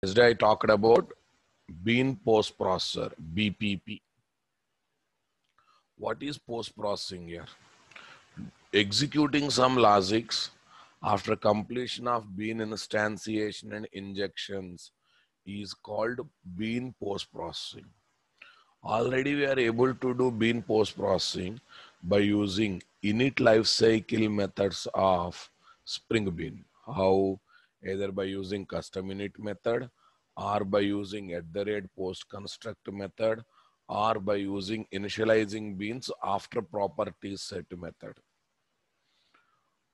Yesterday I talked about bean post processor, BPP. What is post processing here? Executing some logics after completion of bean instantiation and injections is called bean post processing. Already we are able to do bean post processing by using init life cycle methods of Spring Bean. How? Either by using custom init method, or by using @post construct method, or by using initializing beans after properties set method.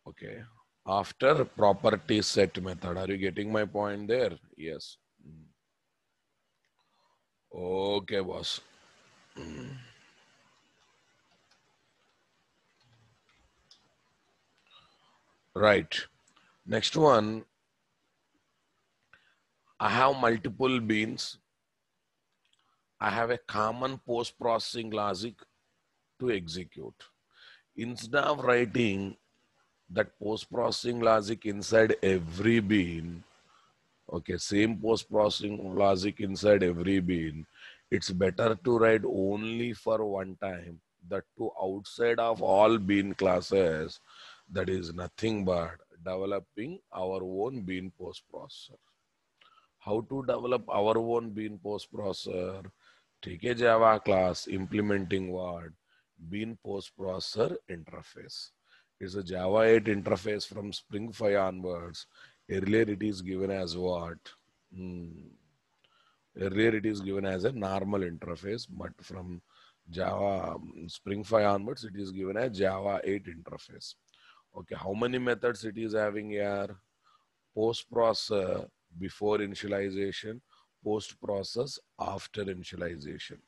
Okay. After properties set method. Are you getting my point there? Yes. Okay, boss. Right. Next one, I have multiple beans. I have a common post-processing logic to execute. Instead of writing that post-processing logic inside every bean, okay, same post-processing logic inside every bean, it's better to write only for one time, that to outside of all bean classes, that is nothing but developing our own bean post-processor. How to develop our own bean post processor? Take a Java class implementing what? Bean post processor interface. It's a Java 8 interface from Spring 5 onwards. Earlier it is given as what? Hmm. Earlier it is given as a normal interface, but from Java Spring 5 onwards, it is given as Java 8 interface. Okay, how many methods it is having here? Post process before initialization, post process after initialization.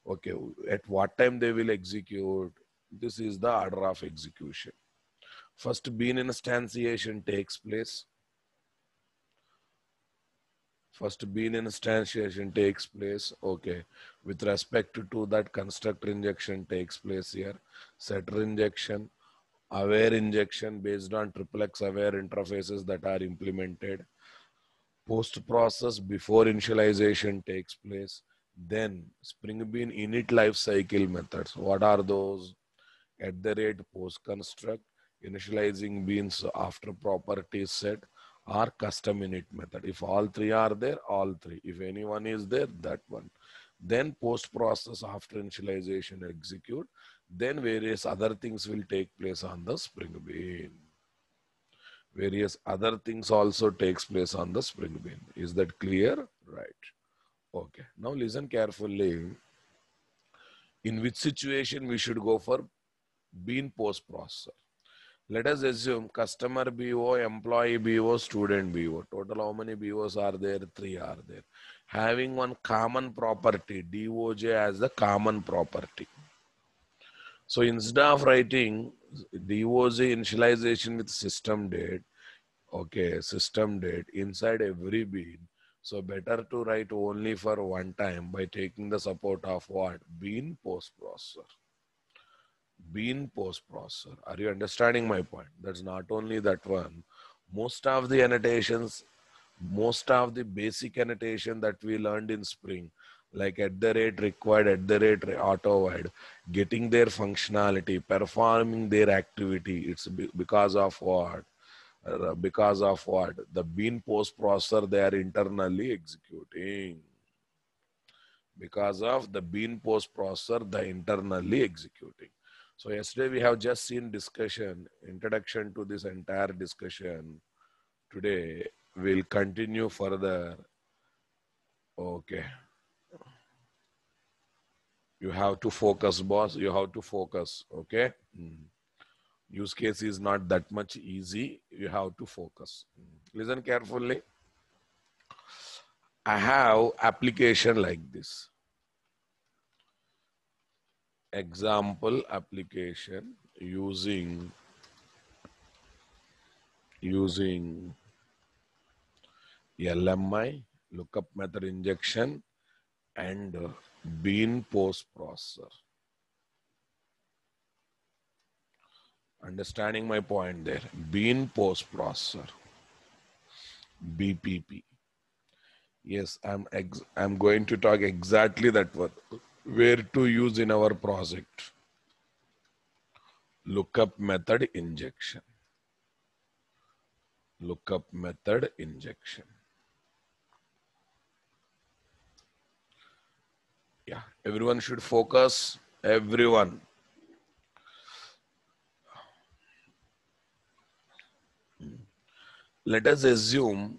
Okay, at what time they will execute? This is the order of execution. First bean instantiation takes place. First bean instantiation takes place. Okay, with respect to that, constructor injection takes place here. Setter injection, aware injection based on triplex aware interfaces that are implemented. Post process before initialization takes place. Then Spring Bean init life cycle methods. What are those? Post construct, initializing beans after properties set, or custom init method. If all three are there, all three. If any one is there, that one. Then post process after initialization execute. Then various other things will take place on the Spring Bean. Various other things also takes place on the Spring Bean. Is that clear? Right. Okay. Now listen carefully. In which situation we should go for bean post processor? Let us assume customer BO, employee BO, student BO. Total how many BOs are there? Three are there. Having one common property, DOJ as the common property. So instead of writing DOJ initialization with system date, okay, system date inside every bean. So better to write only for one time by taking the support of what? Bean post processor. Bean post processor. Are you understanding my point? That's not only that one. Most of the annotations, most of the basic annotation that we learned in Spring, like required, auto void, getting their functionality, performing their activity, it's because of what? Because of what? The bean post processor they are internally executing. Because of the bean post processor they internally executing. So yesterday we have just seen discussion, introduction to this entire discussion. Today we'll continue further. Okay. You have to focus, boss. You have to focus. Okay. Use case is not that much easy. You have to focus. Listen carefully. I have application like this. Example application using LMI, lookup method injection, and bean post processor. Understanding my point there? Bean post processor, BPP. Yes, I'm going to talk exactly that one. Where to use in our project. Lookup method injection. Lookup method injection. Yeah, everyone should focus. Everyone. Let us assume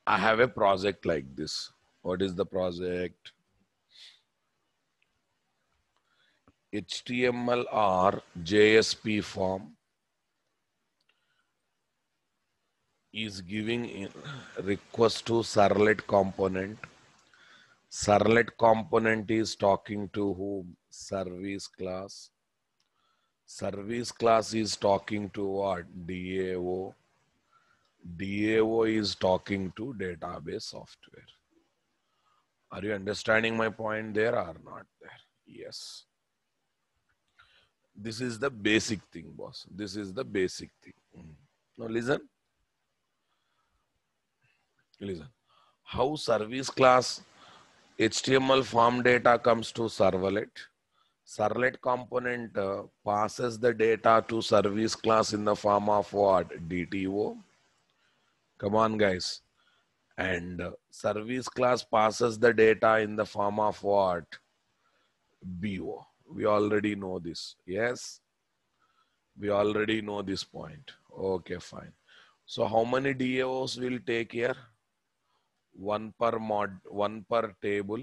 I have a project like this. What is the project? HTML or JSP form is giving in request to servlet component. Servlet component is talking to whom? Service class. Service class is talking to what? DAO. DAO is talking to database software. Are you understanding my point there or not there? Yes. This is the basic thing, boss. This is the basic thing. Now listen. Listen. How service class HTML form data comes to servlet. Servlet component passes the data to service class in the form of what? DTO. Come on, guys. And service class passes the data in the form of what? BO. We already know this. Yes, we already know this point. Okay, fine. So how many DAOs will take here? One per mod, one per table,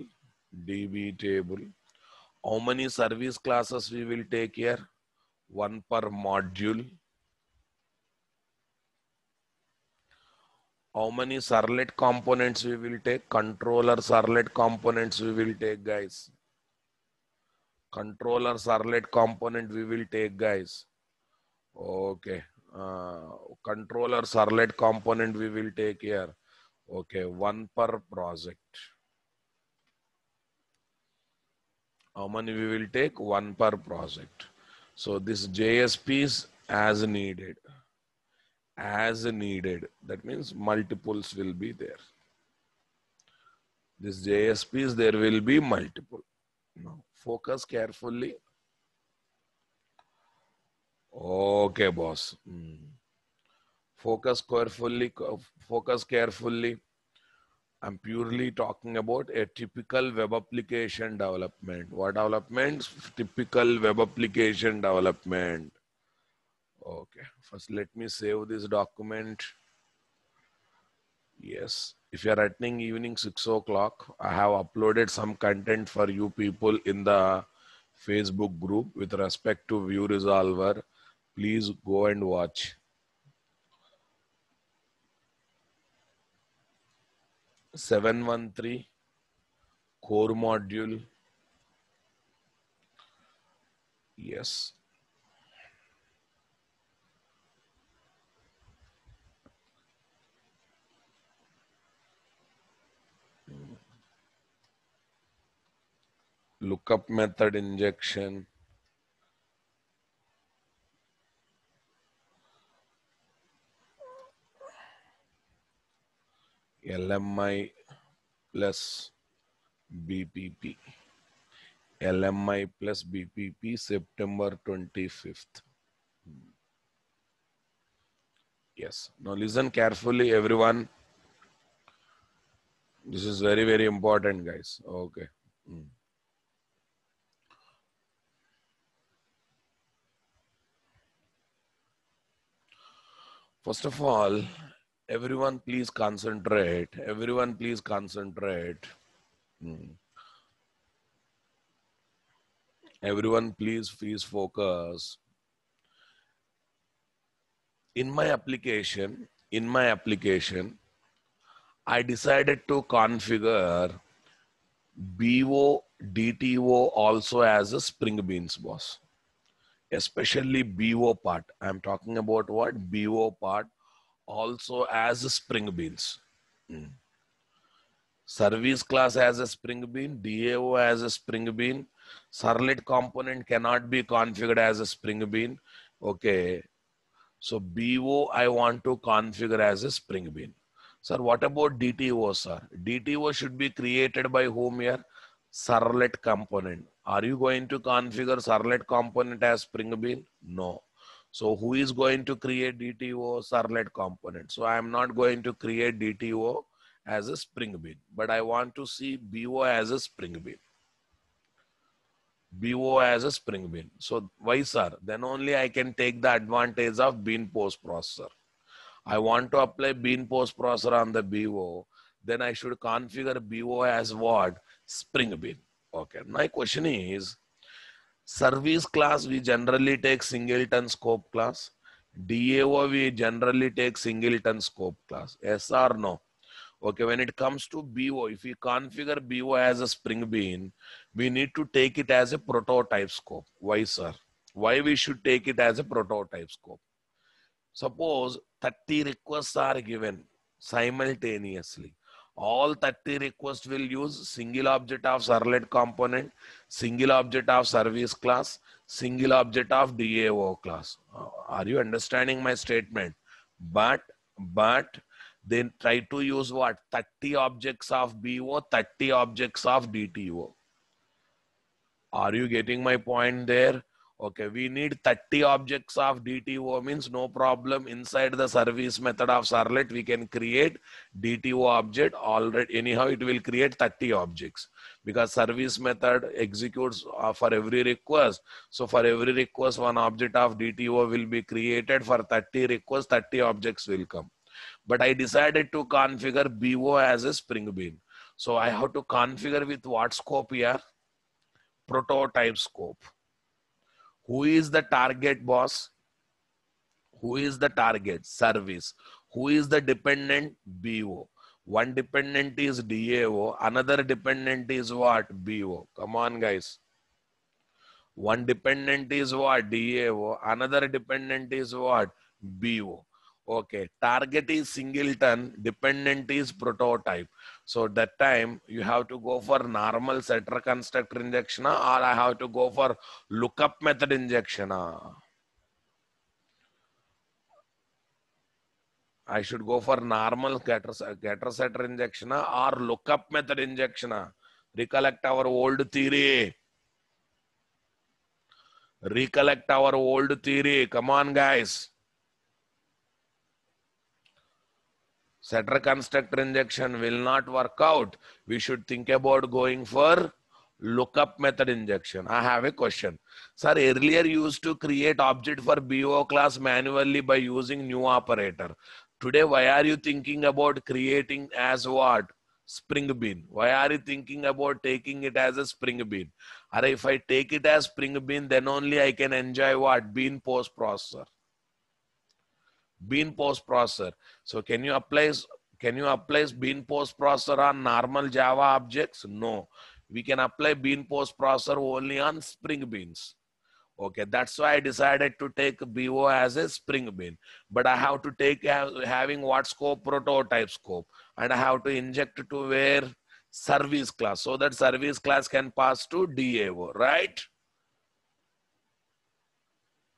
DB table. How many service classes we will take here? One per module. How many servlet components we will take? Controller servlet components we will take, guys. Controller servlet component we will take, guys. Okay. Controller servlet component we will take here. Okay, one per project. How many we will take? One per project. So this JSP is as needed. As needed. That means multiples will be there. This JSPs, there will be multiple. Now, focus carefully. Okay, boss. Focus carefully. Focus carefully. I'm purely talking about a typical web application development. What development? Typical web application development. Okay. First, let me save this document. Yes. If you are attending evening 6 o'clock, I have uploaded some content for you people in the Facebook group with respect to View Resolver. Please go and watch. 713 core module. Yes. Lookup method injection. LMI plus BPP. LMI plus BPP September 25th. Yes. Now listen carefully, everyone. This is very, very important, guys. Okay. First of all, everyone please concentrate. Everyone please concentrate. Everyone please focus. In my application, I decided to configure BO DTO also as a Spring Beans, boss. Especially BO part. I'm talking about what? BO part also as a Spring Beans. Service class as a Spring Bean, DAO as a Spring Bean. Servlet component cannot be configured as a Spring Bean. Okay. So BO I want to configure as a Spring Bean. Sir, what about DTO, sir? DTO should be created by whom here? Servlet component. Are you going to configure servlet component as Spring Bean? No. So who is going to create DTO? Servlet component. So I am not going to create DTO as a Spring Bean, but I want to see BO as a Spring Bean. BO as a Spring Bean. So why, sir? Then only I can take the advantage of Bean post processor. I want to apply Bean post processor on the BO. Then I should configure BO as what? Spring Bean. Okay. My question is, service class we generally take singleton scope class. DAO we generally take singleton scope class. Yes or no? Okay, when it comes to BO, if we configure BO as a Spring Bean, we need to take it as a prototype scope. Why, sir? Why we should take it as a prototype scope? Suppose 30 requests are given simultaneously. All 30 requests will use single object of servlet component, single object of service class, single object of DAO class. Are you understanding my statement? But then try to use what? 30 objects of BO, 30 objects of DTO. Are you getting my point there? Okay, we need 30 objects of DTO means no problem. Inside the service method of servlet, we can create DTO object already. Anyhow, it will create 30 objects because service method executes for every request. So for every request, one object of DTO will be created. For 30 requests, 30 objects will come. But I decided to configure BO as a Spring Bean. So I have to configure with what scope here? Prototype scope. Who is the target, boss? Who is the target? Service. Who is the dependent? BO. One dependent is DAO. Another dependent is what? BO. Come on, guys. One dependent is what? DAO. Another dependent is what? BO. Okay. Target is singleton. Dependent is prototype. So that time you have to go for normal setter constructor injection or I have to go for lookup method injection. I should go for normal getter setter injection or lookup method injection. Recollect our old theory. Recollect our old theory. Come on, guys. Setter constructor injection will not work out. We should think about going for lookup method injection. I have a question. Sir, earlier you used to create object for BO class manually by using new operator. Today, why are you thinking about creating as what? Spring Bean. Why are you thinking about taking it as a Spring Bean? Or if I take it as Spring Bean, then only I can enjoy what? Bean post processor. Bean post processor. So can you apply Bean post processor on normal Java objects? No. We can apply Bean post processor only on Spring Beans. Okay, that's why I decided to take BO as a Spring Bean. But I have to take having what scope? Prototype scope. And I have to inject to where? Service class. So that service class can pass to DAO, right?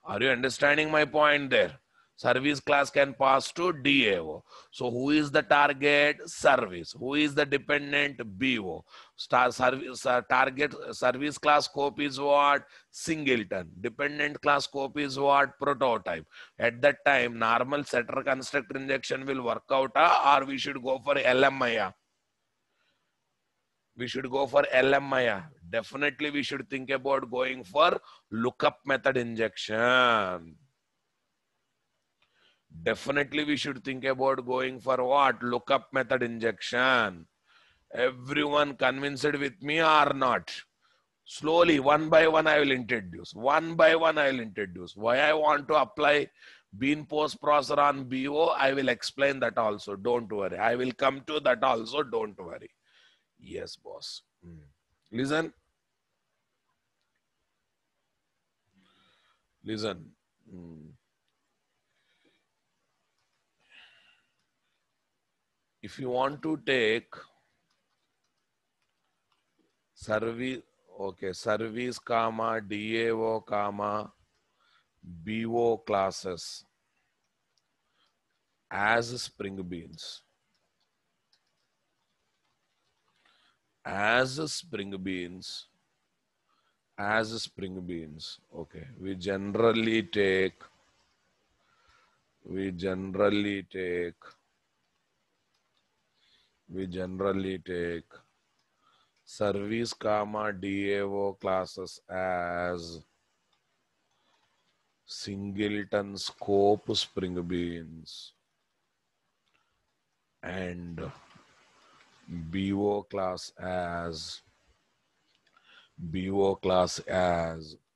Are you understanding my point there? Service class can pass to DAO. So who is the target? Service. Who is the dependent? BO. Target service class scope is what? Singleton. Dependent class scope is what? Prototype. At that time, normal setter constructor injection will work out, or we should go for LMIA. We should go for LMIA. Definitely we should think about going for lookup method injection. Definitely we should think about going for what? Lookup method injection. Everyone convinced with me or not? Slowly, one by one, I will introduce. One by one, I will introduce. Why I want to apply Bean post processor on BO, I will explain that also. Don't worry. I will come to that also. Don't worry. Yes, boss. Listen. Listen. If you want to take service, okay, service comma DAO comma BO classes as Spring Beans. as spring beans, okay, we generally take service comma DAO classes as singleton scope spring beans and BO class as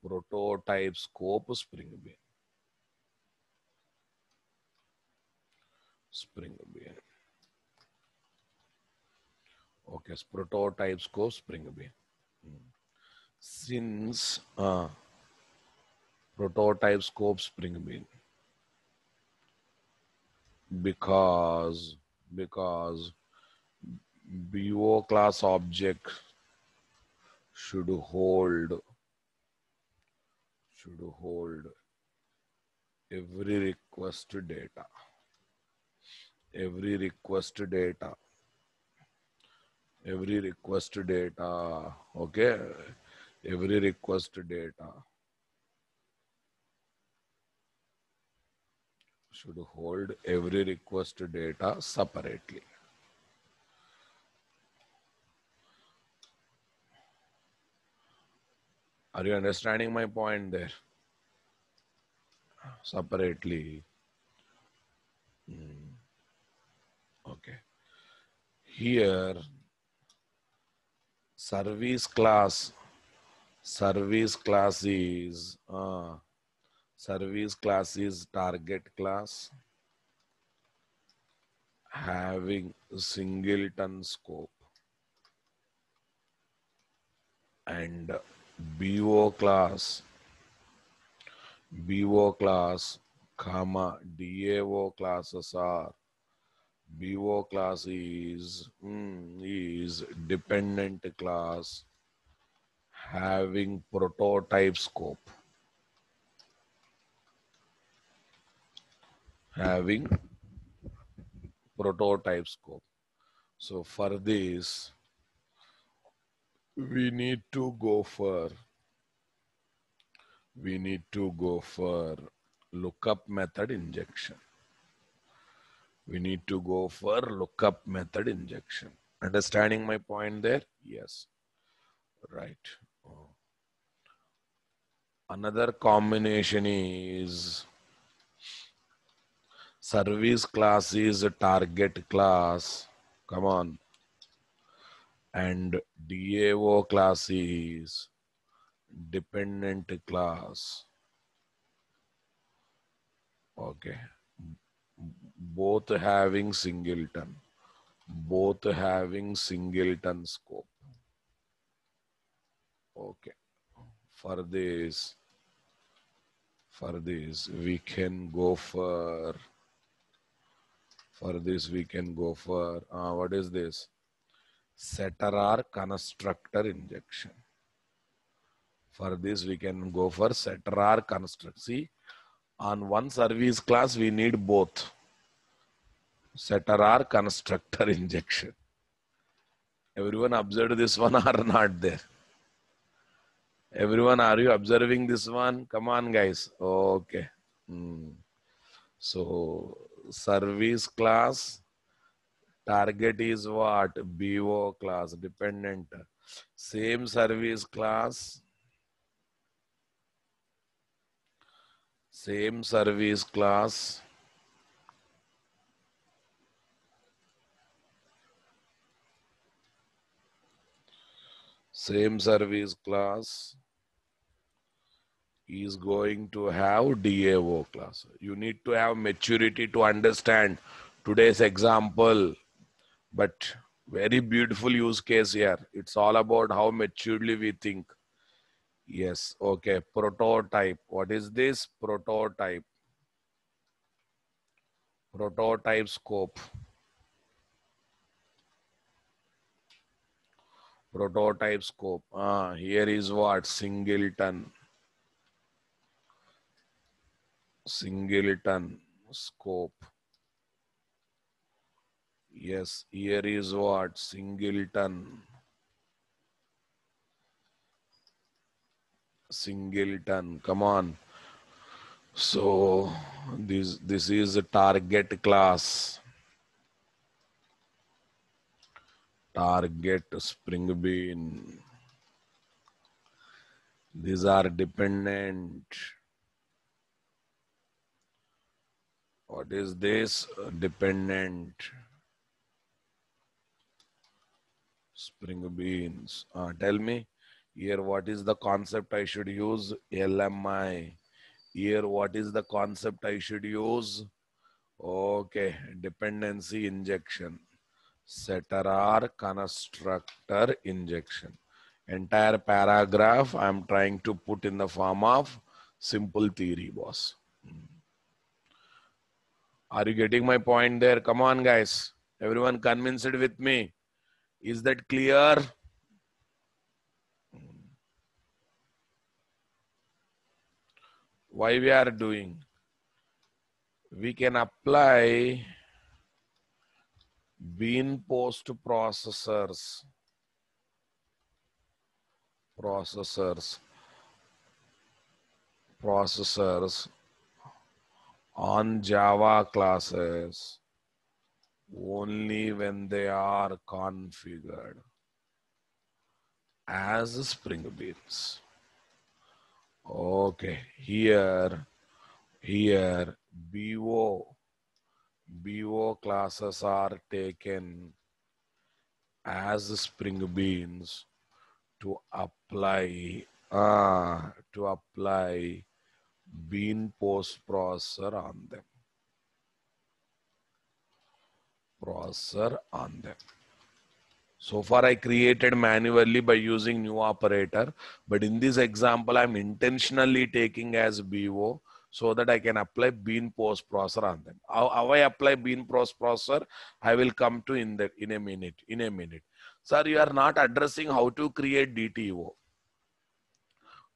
prototype scope spring bean. Okay, prototype scope spring bean. Since prototype scope spring bean, because BO class object should hold every request data, okay, every request data should hold every request data separately. Are you understanding my point there? Separately. Okay. Here, service class is target class having singleton scope, and BO class comma DAO classes are BO class is dependent class having prototype scope, So for this, we need to go for lookup method injection. Understanding my point there? Yes. Right. Another combination is service class is a target class. Come on. And DAO class is dependent class. Okay. Both having singleton scope. Okay. For this, we can go for what is this? Setter constructor injection. For this, we can go for setter construct. See, on one service class, we need both setter constructor injection. Everyone observed this one or not there? Everyone, are you observing this one? Come on, guys. Okay. So, service class, target is what? BO class, dependent. Same service class, same service class is going to have DAO class. You need to have maturity to understand today's example, but very beautiful use case here. It's all about how maturely we think. Yes, okay, prototype. What is this? Prototype scope. Here is what? Singleton scope. Yes, here is what? Singleton Singleton. Come on. So this is a target class. Target Spring Bean. These are dependent. What is this? Dependent Spring Beans. Tell me here what is the concept I should use? LMI. Here what is the concept I should use? Okay, dependency injection. Setter or constructor injection. Entire paragraph I am trying to put in the form of simple theory, boss. Are you getting my point there? Come on, guys. Everyone convinced with me. Is that clear? Why we are doing? We can apply bean post processors on Java classes only when they are configured as Spring Beans. Okay, here BO classes are taken as Spring Beans to apply bean post processor on them. So far I created manually by using new operator, but in this example I'm intentionally taking as BO so that I can apply bean post processor on them. How I apply bean post processor, I will come to in a minute. Sir, you are not addressing how to create DTO.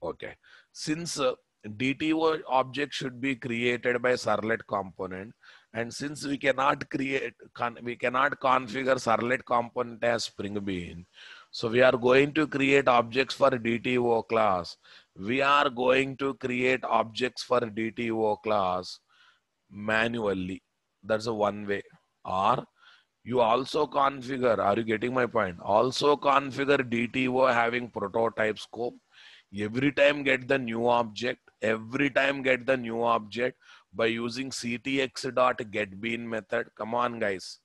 Okay, since DTO object should be created by servlet component, and since we cannot configure servlet component as Spring Bean, so we are going to create objects for DTO class. We are going to create objects for DTO class manually. That's a one way. Or you also configure, are you getting my point? Also configure DTO having prototype scope. Every time get the new object, by using ctx.getBean method. Come on, guys.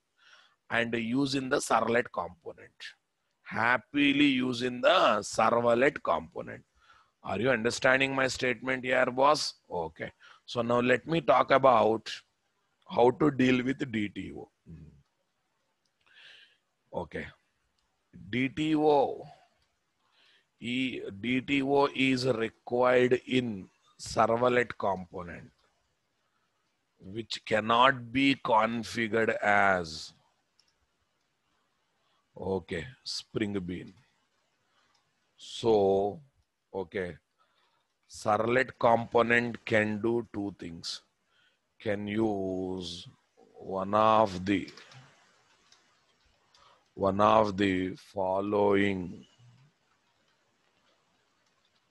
And use in the servlet component. Happily use in the servlet component. Are you understanding my statement here, boss? Okay. So now let me talk about how to deal with DTO. Okay. DTO is required in servlet component, which cannot be configured as Spring Bean. So servlet component can do two things. Can use one of the following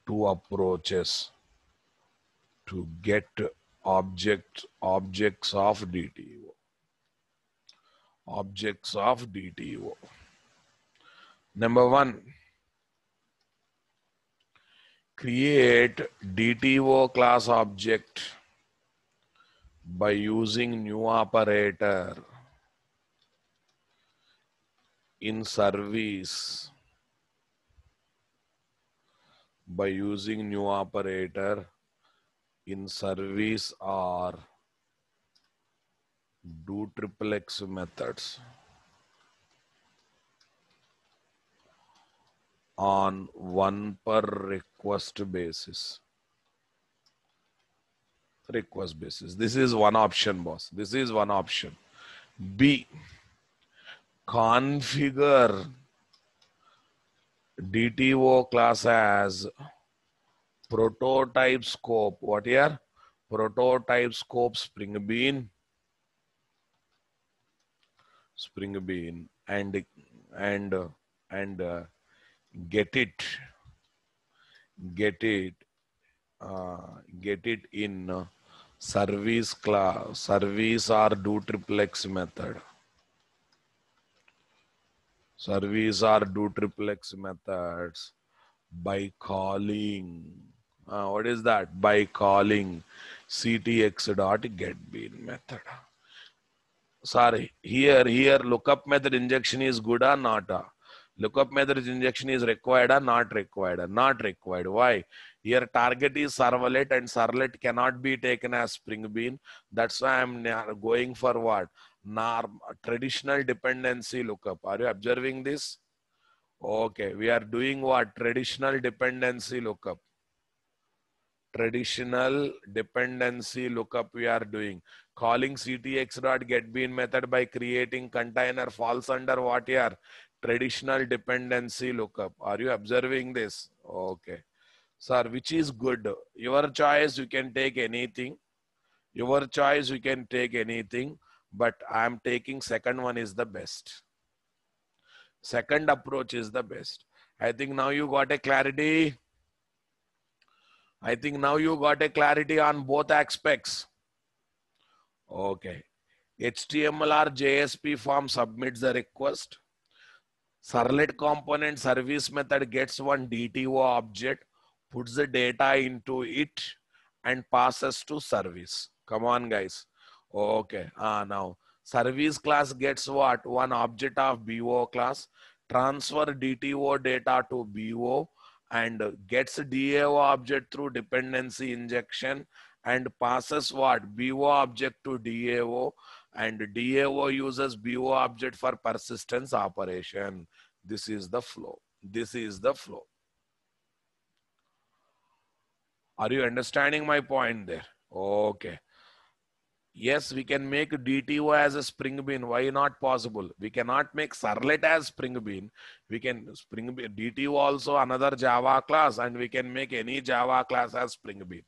two approaches to get objects of DTO. Objects of DTO. Number one, create DTO class object by using new operator in service. By using new operator in service or do XXX methods on one per request basis. This is one option, boss. This is one option. B, configure DTO class as prototype scope. What here? Prototype scope Spring Bean and get it get it, get it in service class, service or do triplex method. Service or do triplex methods by calling. What is that? By calling ctx dot get bean method. Sorry, here lookup method injection is good or not? Lookup method injection is required or not required? Not required. Why? Here target is servlet and servlet cannot be taken as Spring Bean. That's why I'm going for what? Traditional dependency lookup. Are you observing this? Okay, we are doing what? Traditional dependency lookup. Traditional dependency lookup we are doing. Calling ctx.getBean method by creating container falls under what here? Traditional dependency lookup. Are you observing this? Okay. Sir, which is good? Your choice, you can take anything. Your choice, you can take anything. But I am taking second one is the best. Second approach is the best. I think now you got a clarity. I think now you got a clarity on both aspects. Okay. HTML or JSP form submits the request. Servlet component service method gets one DTO object, puts the data into it and passes to service. Come on guys. Okay. Now service class gets what? One object of BO class, transfer DTO data to BO and gets DAO object through dependency injection and passes what? BO object to DAO and DAO uses BO object for persistence operation. This is the flow. This is the flow. Are you understanding my point there? Okay. Yes, we can make DTO as a Spring Bean. Why not possible? We cannot make Servlet as Spring Bean. We can Spring Bean DTO also another Java class, and we can make any Java class as Spring Bean.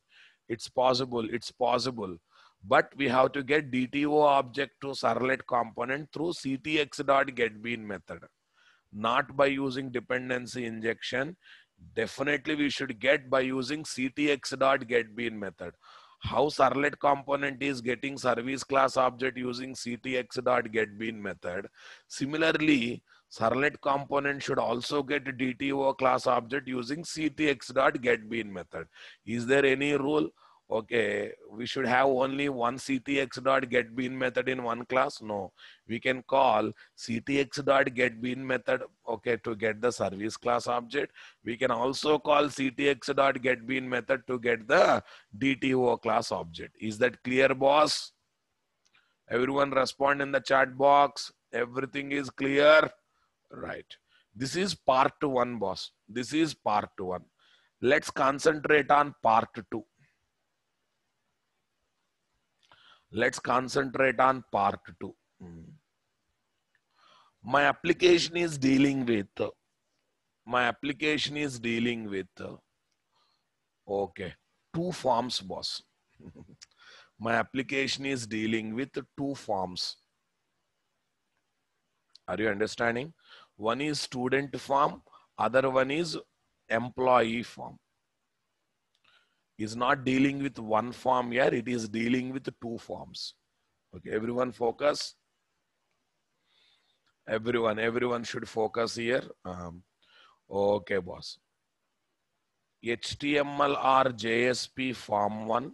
It's possible. It's possible. But we have to get DTO object to Servlet component through ctx.getBean method, not by using dependency injection. Definitely we should get by using ctx.getBean method. How servlet component is getting service class object using ctx.getBean method. Similarly, servlet component should also get DTO class object using ctx.getBean method. Is there any rule? Okay, we should have only one ctx.getBean method in one class? No, we can call ctx.getBean method, okay, to get the service class object. We can also call ctx.getBean method to get the DTO class object. Is that clear, boss? Everyone respond in the chat box. Everything is clear? Right. This is part one, boss. This is part one. Let's concentrate on part two. Let's concentrate on part two. My application is dealing with, okay, two forms, boss. My application is dealing with two forms. Are you understanding? One is student form, other one is employee form. Is not dealing with one form here, it is dealing with two forms. Okay, everyone focus. Everyone should focus here. Okay, boss. HTML or JSP form 1.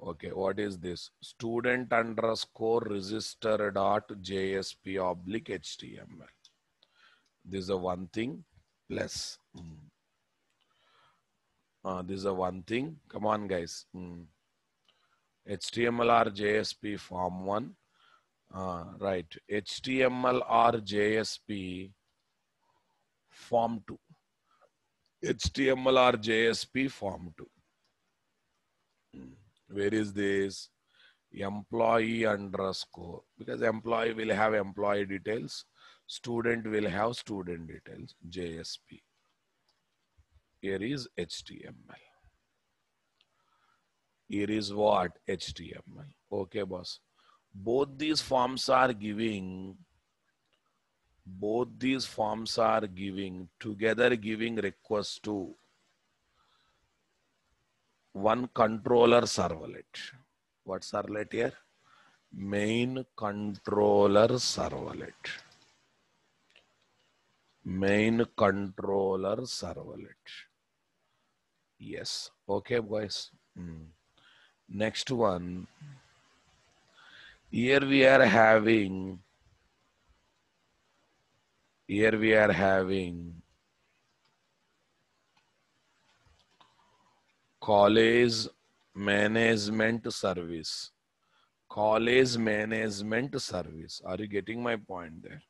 Okay, what is this? Student underscore register dot JSP oblique HTML. This is a one thing plus. This is a one thing. Come on, guys. HTML or JSP form 1. Right. HTML or JSP form 2. HTML or JSP form 2. Where is this? Employee underscore, because employee will have employee details, student will have student details, JSP. Here is HTML. Here is what? HTML. Okay, boss. Both these forms are giving Both these forms are giving request to one controller servlet. What servlet here? Main controller servlet. Main controller servlet. Yes. Okay, boys. Next one. Here we are having college management service. College management service. Are you getting my point there?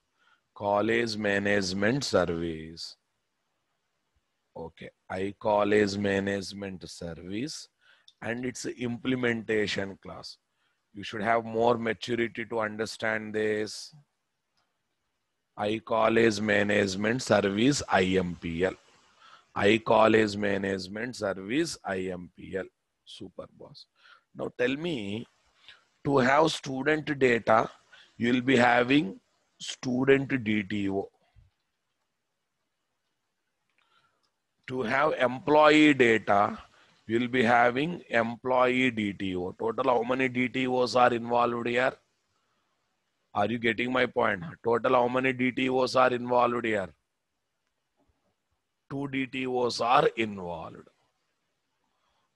College management service. Okay. College management service and its implementation class. You should have more maturity to understand this. College management service IMPL. College management service IMPL. Super, boss. Now tell me, to have student data, you will be having student DTO. To have employee data, you will be having employee DTO. Total, how many DTOs are involved here? Are you getting my point? Total, how many DTOs are involved here? 2 DTOs are involved.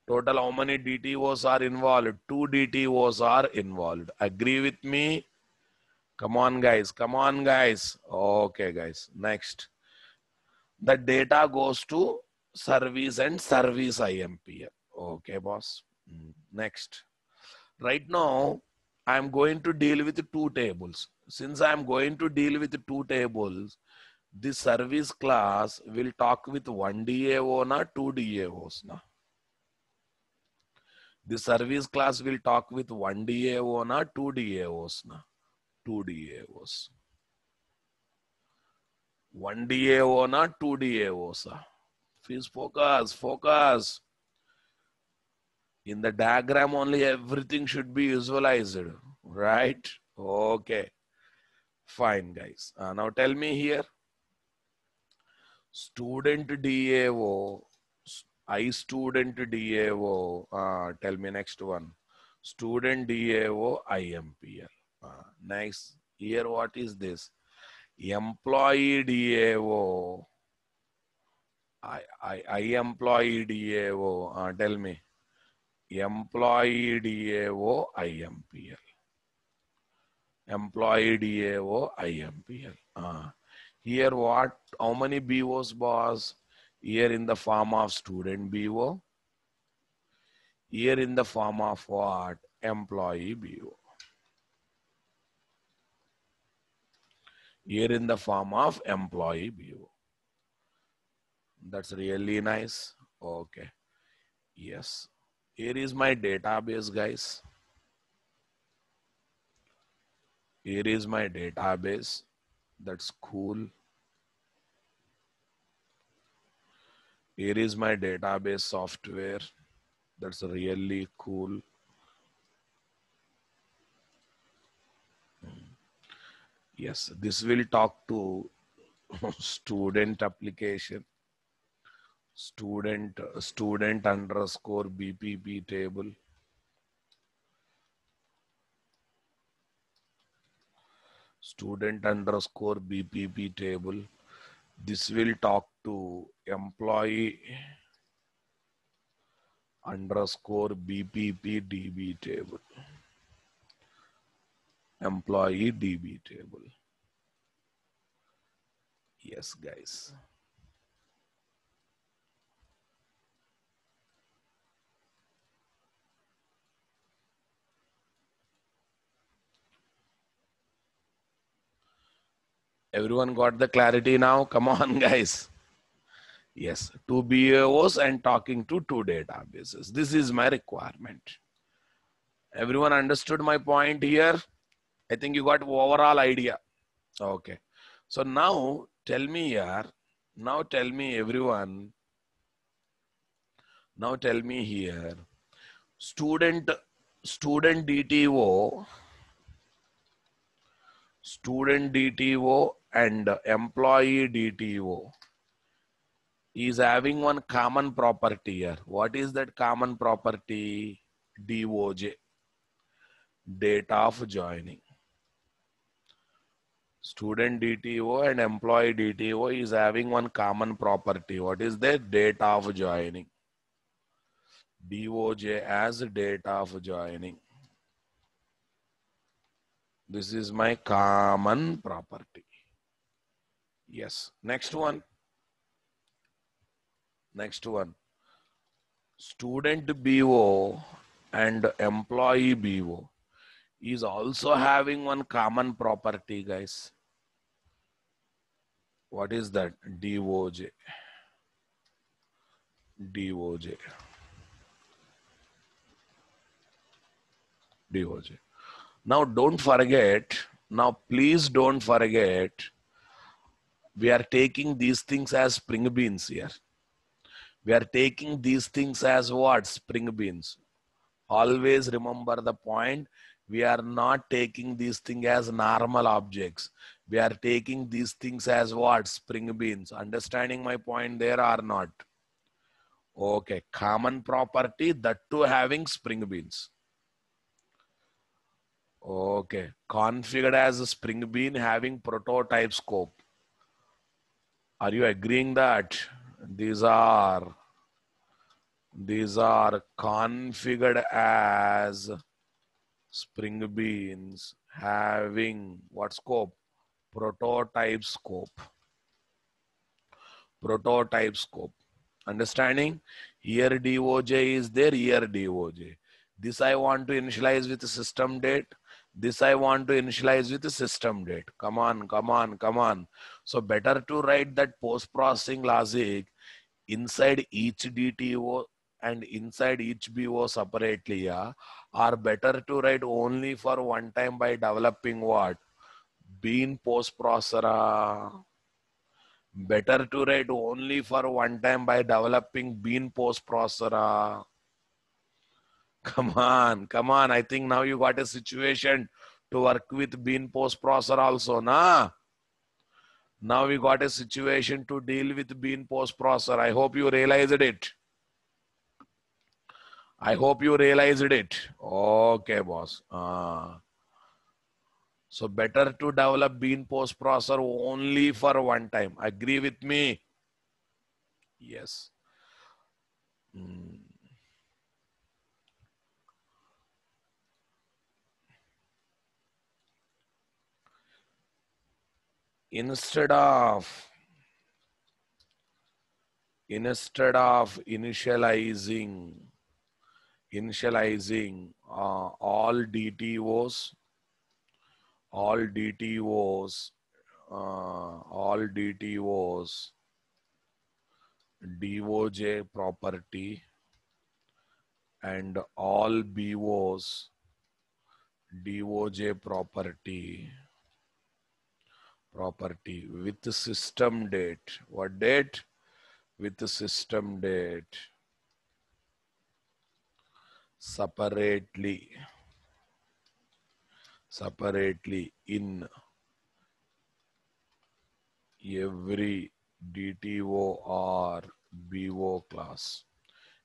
Total, how many DTOs are involved? 2 DTOs are involved. Agree with me? Come on, guys. Come on, guys. Okay, guys. Next. The data goes to service and service IMPL. Okay, boss. Next. Right now, I'm going to deal with 2 tables. Since I'm going to deal with 2 tables, this service class will talk with 1 DAO na 2 DAOs na. The service class will talk with 1 DAO na 2 DAOs na. 2 DAOs. 1 DAO na 2 DAOs. Please focus. In the diagram only everything should be visualized, right? Okay. Fine, guys. Now tell me here. Student DAO. Student DAO. Tell me next one. Student DAO IMPL. Next. Here what is this? Employee DAO. Employee DAO. Tell me. Employee DAO IMPL. Employee DAO IMPL. Here what? How many BOs, boss? Here in the form of student BO. Here in the form of what? Employee BO. Here in the form of employee BO. That's really nice. Okay. Yes. Here is my database, guys. Here is my database. That's cool. Here is my database software. That's really cool. Yes, this will talk to student application. Student underscore BPP table. Student underscore BPP table. This will talk to employee underscore BPP DB table. Employee DB table. Yes, guys. Everyone got the clarity now? Come on, guys. Yes, 2 BAOs and talking to 2 databases. This is my requirement. Everyone understood my point here? I think you got overall idea. Okay. So now tell me here. Now tell me everyone. Now tell me here. Student DTO. Student DTO and employee DTO is having one common property here. What is that common property? DOJ, date of joining. Student DTO and employee DTO is having one common property. What is that? Date of joining. DOJ as date of joining. This is my common property. Yes. Next one. Next one. Student BO and employee BO is also having one common property, guys. What is that? DOJ. DOJ. DOJ. Now don't forget, now please don't forget, we are taking these things as spring beans here. We are taking these things as what? Spring beans. Always remember the point. We are not taking these things as normal objects. We are taking these things as what? Spring beans. Understanding my point there or not? Okay. Common property, that too having spring beans. Okay. Configured as a spring bean having prototype scope. Are you agreeing that these are configured as spring beans having what scope? Prototype scope. Prototype scope. Understanding? Here DOJ is there, here DOJ. This I want to initialize with the system date. This I want to initialize with the system date. Come on, come on, come on. So better to write that post-processing logic inside each DTO and inside each BO separately, yeah, or better to write only for one time by developing what? Bean post-processor. Better to write only for one time by developing bean post-processor. Come on, come on. I think now you got a situation to work with bean post-processor also, na? Now we got a situation to deal with bean post-processor. I hope you realized it. I hope you realized it. Okay, boss. So better to develop bean post-processor only for one time. Agree with me? Yes. Instead of initializing all DTOs, DOJ property and all BOs DOJ property with the system date. What date? With the system date. Separately in every DTO or BO class.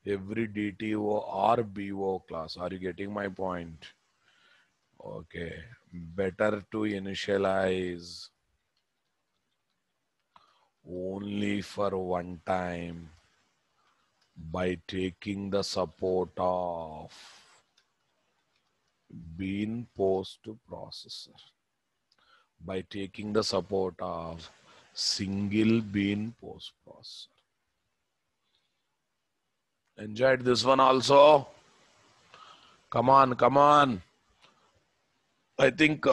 Every DTO or BO class. Are you getting my point? Okay. Better to initialize only for one time by taking the support of bean post processor. By taking the support of single bean post processor. Enjoyed this one also? Come on, come on. I think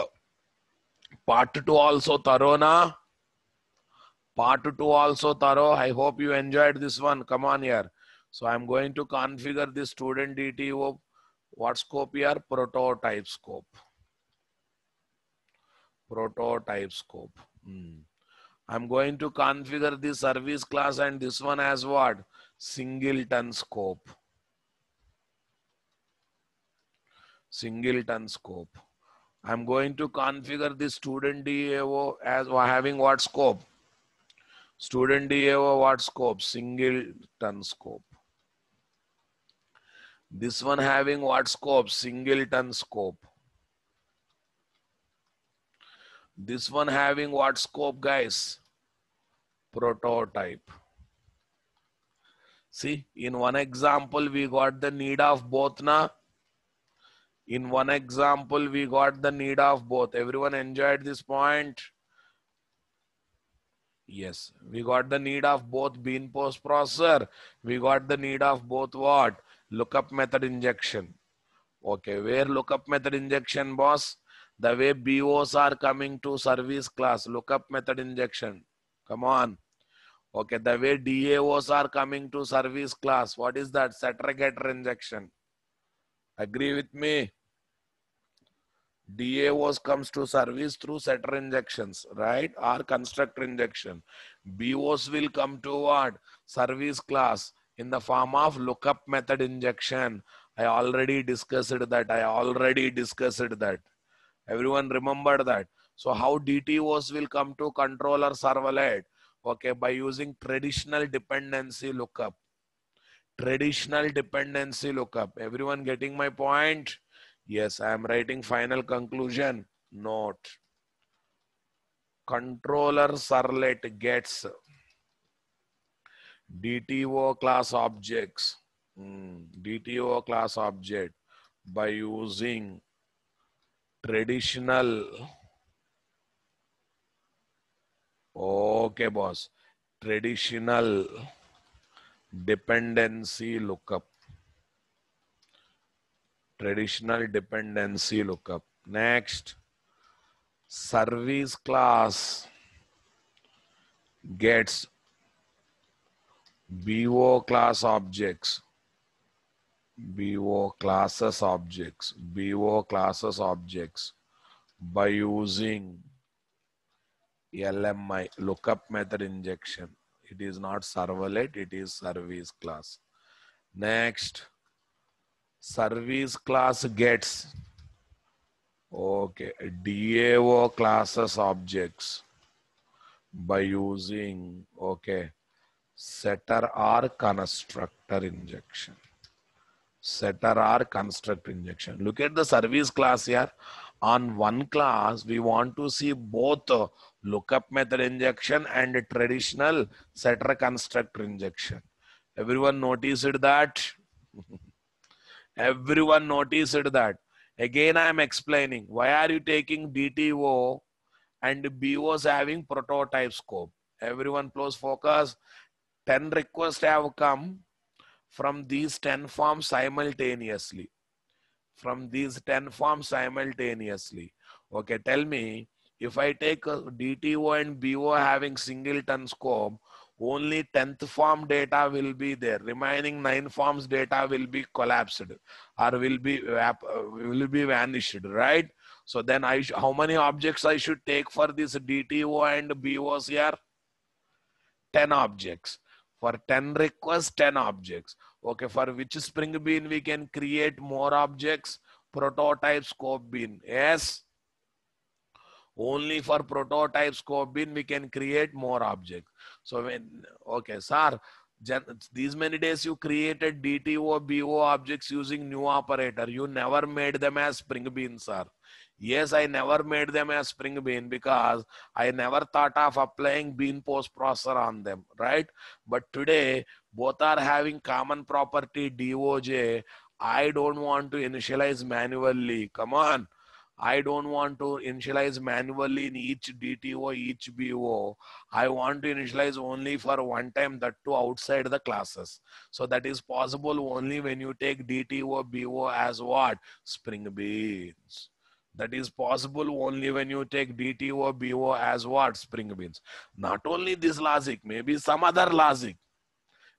part 2 also thorough, na? Part 2 also thorough. I hope you enjoyed this one. Come on here. So I'm going to configure this student DTO. What scope here? Prototype scope. Prototype scope. I'm going to configure the service class and this one as what? Singleton scope. Singleton scope. I'm going to configure the student DAO as having what scope? Student DAO what scope? Singleton scope. This one having what scope? Singleton scope. This one having what scope, guys? Prototype. See, in one example, we got the need of both na. In one example, we got the need of both. Everyone enjoyed this point? Yes, we got the need of both bean post processor. We got the need of both what? Lookup method injection. Okay, where lookup method injection, boss? The way BOs are coming to service class, lookup method injection. Come on. Okay, the way DAOs are coming to service class, what is that? Setter getter injection. Agree with me? DAOs comes to service through setter injections, right? Or constructor injection. BOs will come to what? Service class in the form of lookup method injection. I already discussed that. Everyone remember that. So how DTOs will come to controller servlet? Okay, by using traditional dependency lookup. Traditional dependency lookup. Everyone getting my point? Yes, I am writing final conclusion. Note. Controller servlet gets DTO class objects. DTO class object by using traditional. Okay, boss. Traditional dependency lookup. Traditional dependency lookup. Next, service class gets BO class objects. BO classes objects. BO classes objects by using LMI lookup method injection. It is not servlet, it is service class. Next, service class gets DAO classes objects by using setter or constructor injection. Setter or constructor injection. Look at the service class here. On one class, we want to see both lookup method injection and traditional setter constructor injection. Everyone noticed that? Everyone noticed that. Again, I am explaining. Why are you taking DTO and BOs having prototype scope? Everyone close focus. 10 requests have come from these 10 forms simultaneously. From these 10 forms simultaneously. Okay, tell me, if I take a DTO and BO having singleton scope, only 10th form data will be there. Remaining 9 forms data will be collapsed or will be vanished, right? So then how many objects I should take for this DTO and BOs here? 10 objects. For 10 requests, 10 objects. Okay, for which Spring Bean we can create more objects? Prototype scope bean. Yes. Only for prototype scope bean we can create more objects. So when, okay, sir, these many days you created DTO, BO objects using new operator. You never made them as Spring Bean, sir. Yes, I never made them as Spring Bean because I never thought of applying bean post processor on them, right? But today, both are having common property DOJ. I don't want to initialize manually. Come on. I don't want to initialize manually in each DTO, each BO. I want to initialize only for one time, that too outside the classes. So that is possible only when you take DTO, BO as what? Spring Beans. That is possible only when you take DTO, BO as what? Spring Beans. Not only this logic, maybe some other logic.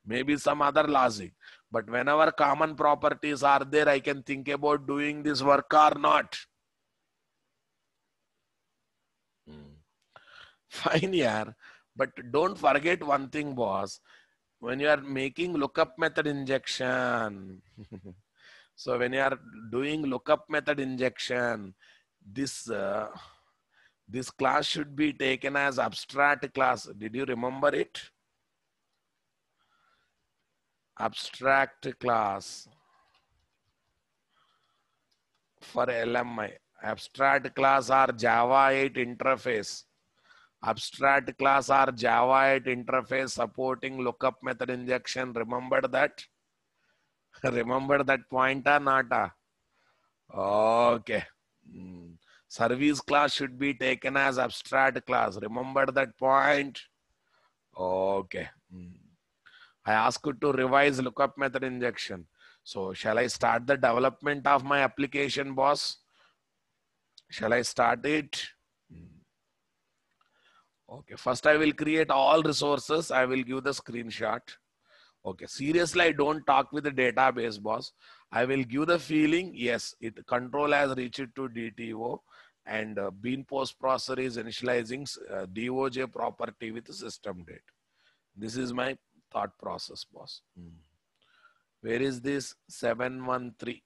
Maybe some other logic. But whenever common properties are there, I can think about doing this work or not. Fine, yeah. But don't forget one thing, boss. When you are making lookup method injection, so when you are doing lookup method injection, this class should be taken as abstract class. Did you remember it? Abstract class for LMI. Abstract class or Java 8 interface. Abstract class or Java 8 interface supporting lookup method injection. Remember that? Remember that point or not? Okay. Service class should be taken as abstract class. Remember that point? Okay. I asked you to revise lookup method injection. So shall I start the development of my application, boss? Shall I start it? Okay. First, I will create all resources. I will give the screenshot. Okay. Seriously, I don't talk with the database, boss. I will give the feeling, yes, it control has reached to DTO and bean post processor is initializing DOJ property with the system date. This is my thought process, boss. Where is this 713?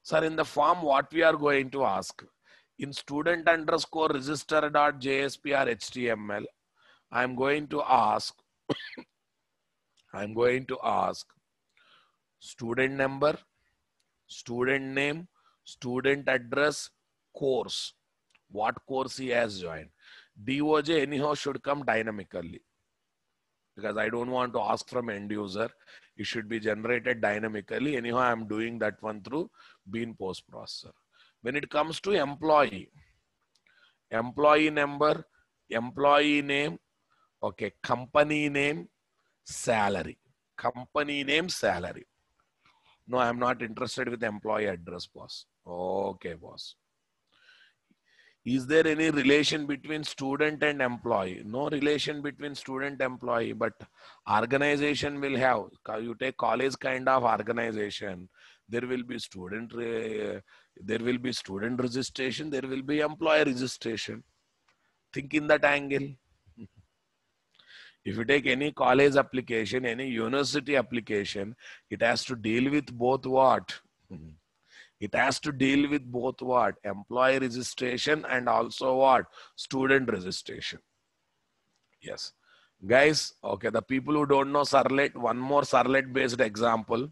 Sir, in the form, what we are going to ask in student underscore register.jsp or HTML, I'm going to ask student number, student name, student address, course. What course he has joined. DOJ anyhow should come dynamically because I don't want to ask from end user. It should be generated dynamically. Anyhow, I'm doing that one through bean post processor. When it comes to employee number, employee name, okay, company name, salary. Company name, salary. No, I'm not interested with employee address, boss. Okay, boss. Is there any relation between student and employee? No relation between student employee, but organization will have. You take college kind of organization, there will be student registration, there will be employee registration. Think in that angle. If you take any college application, any university application, it has to deal with both what? It has to deal with both what? Employee registration and also what? Student registration. Yes. Guys, okay, the people who don't know Servlet, one more Servlet based example.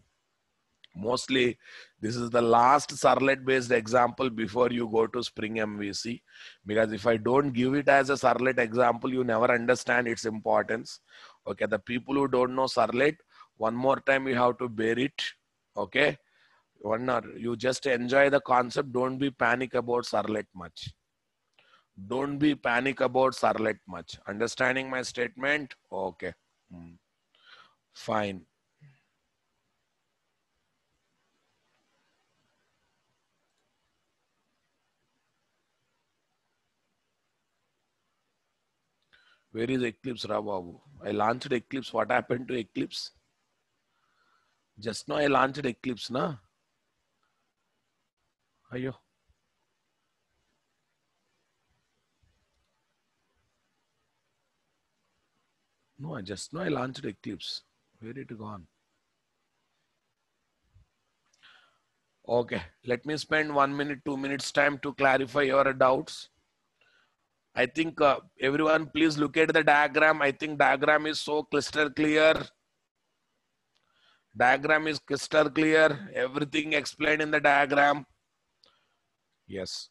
Mostly, this is the last Servlet based example before you go to Spring MVC. Because if I don't give it as a Servlet example, you never understand its importance. Okay, the people who don't know Servlet, one more time you have to bear it. Okay. You just enjoy the concept. Don't be panic about Servlet much. Don't be panic about Servlet much. Understanding my statement? Okay. Fine. Where is Eclipse, Rababu? I launched Eclipse. What happened to Eclipse? Just now I launched Eclipse, na? Ayo. No, just now I launched Eclipse. Where did it gone? Okay, let me spend 1 minute, 2 minutes time to clarify your doubts. I think everyone please look at the diagram. I think diagram is so crystal clear. Diagram is crystal clear. Everything explained in the diagram. Yes.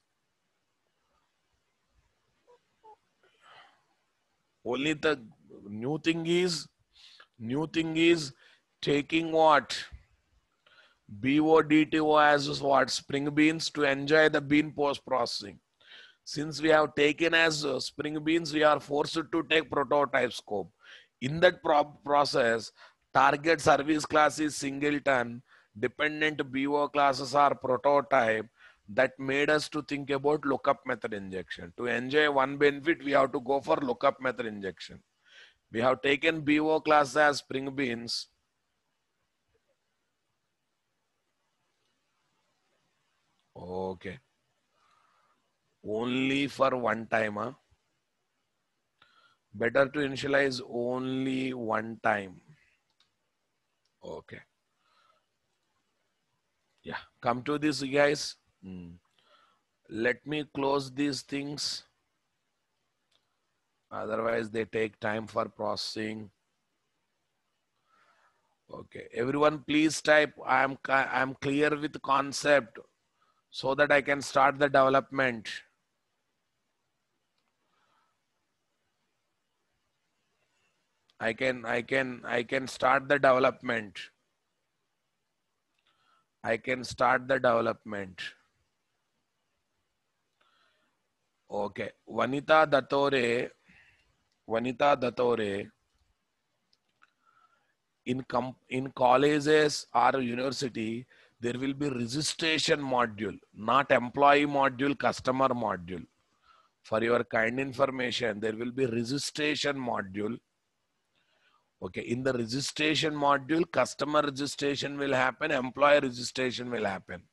Only the new thing is taking what? BODTO as what? Spring beans to enjoy the bean post processing. Since we have taken as spring beans, we are forced to take prototype scope. In that process, target service class is singleton, dependent BO classes are prototype. That made us to think about lookup method injection. To enjoy one benefit, we have to go for lookup method injection. We have taken BO class as spring beans. Okay. Only for one time, huh? Better to initialize only one time. Okay. Yeah. Come to this, guys. Let me close these things. Otherwise, they take time for processing. Okay, everyone, please type I'm clear with concept so that I can start the development. I can start the development. I can start the development. Okay, Vanita Dattore, in colleges or university, there will be registration module, not employee module, customer module. For your kind information, there will be registration module. Okay, in the registration module, customer registration will happen, employer registration will happen,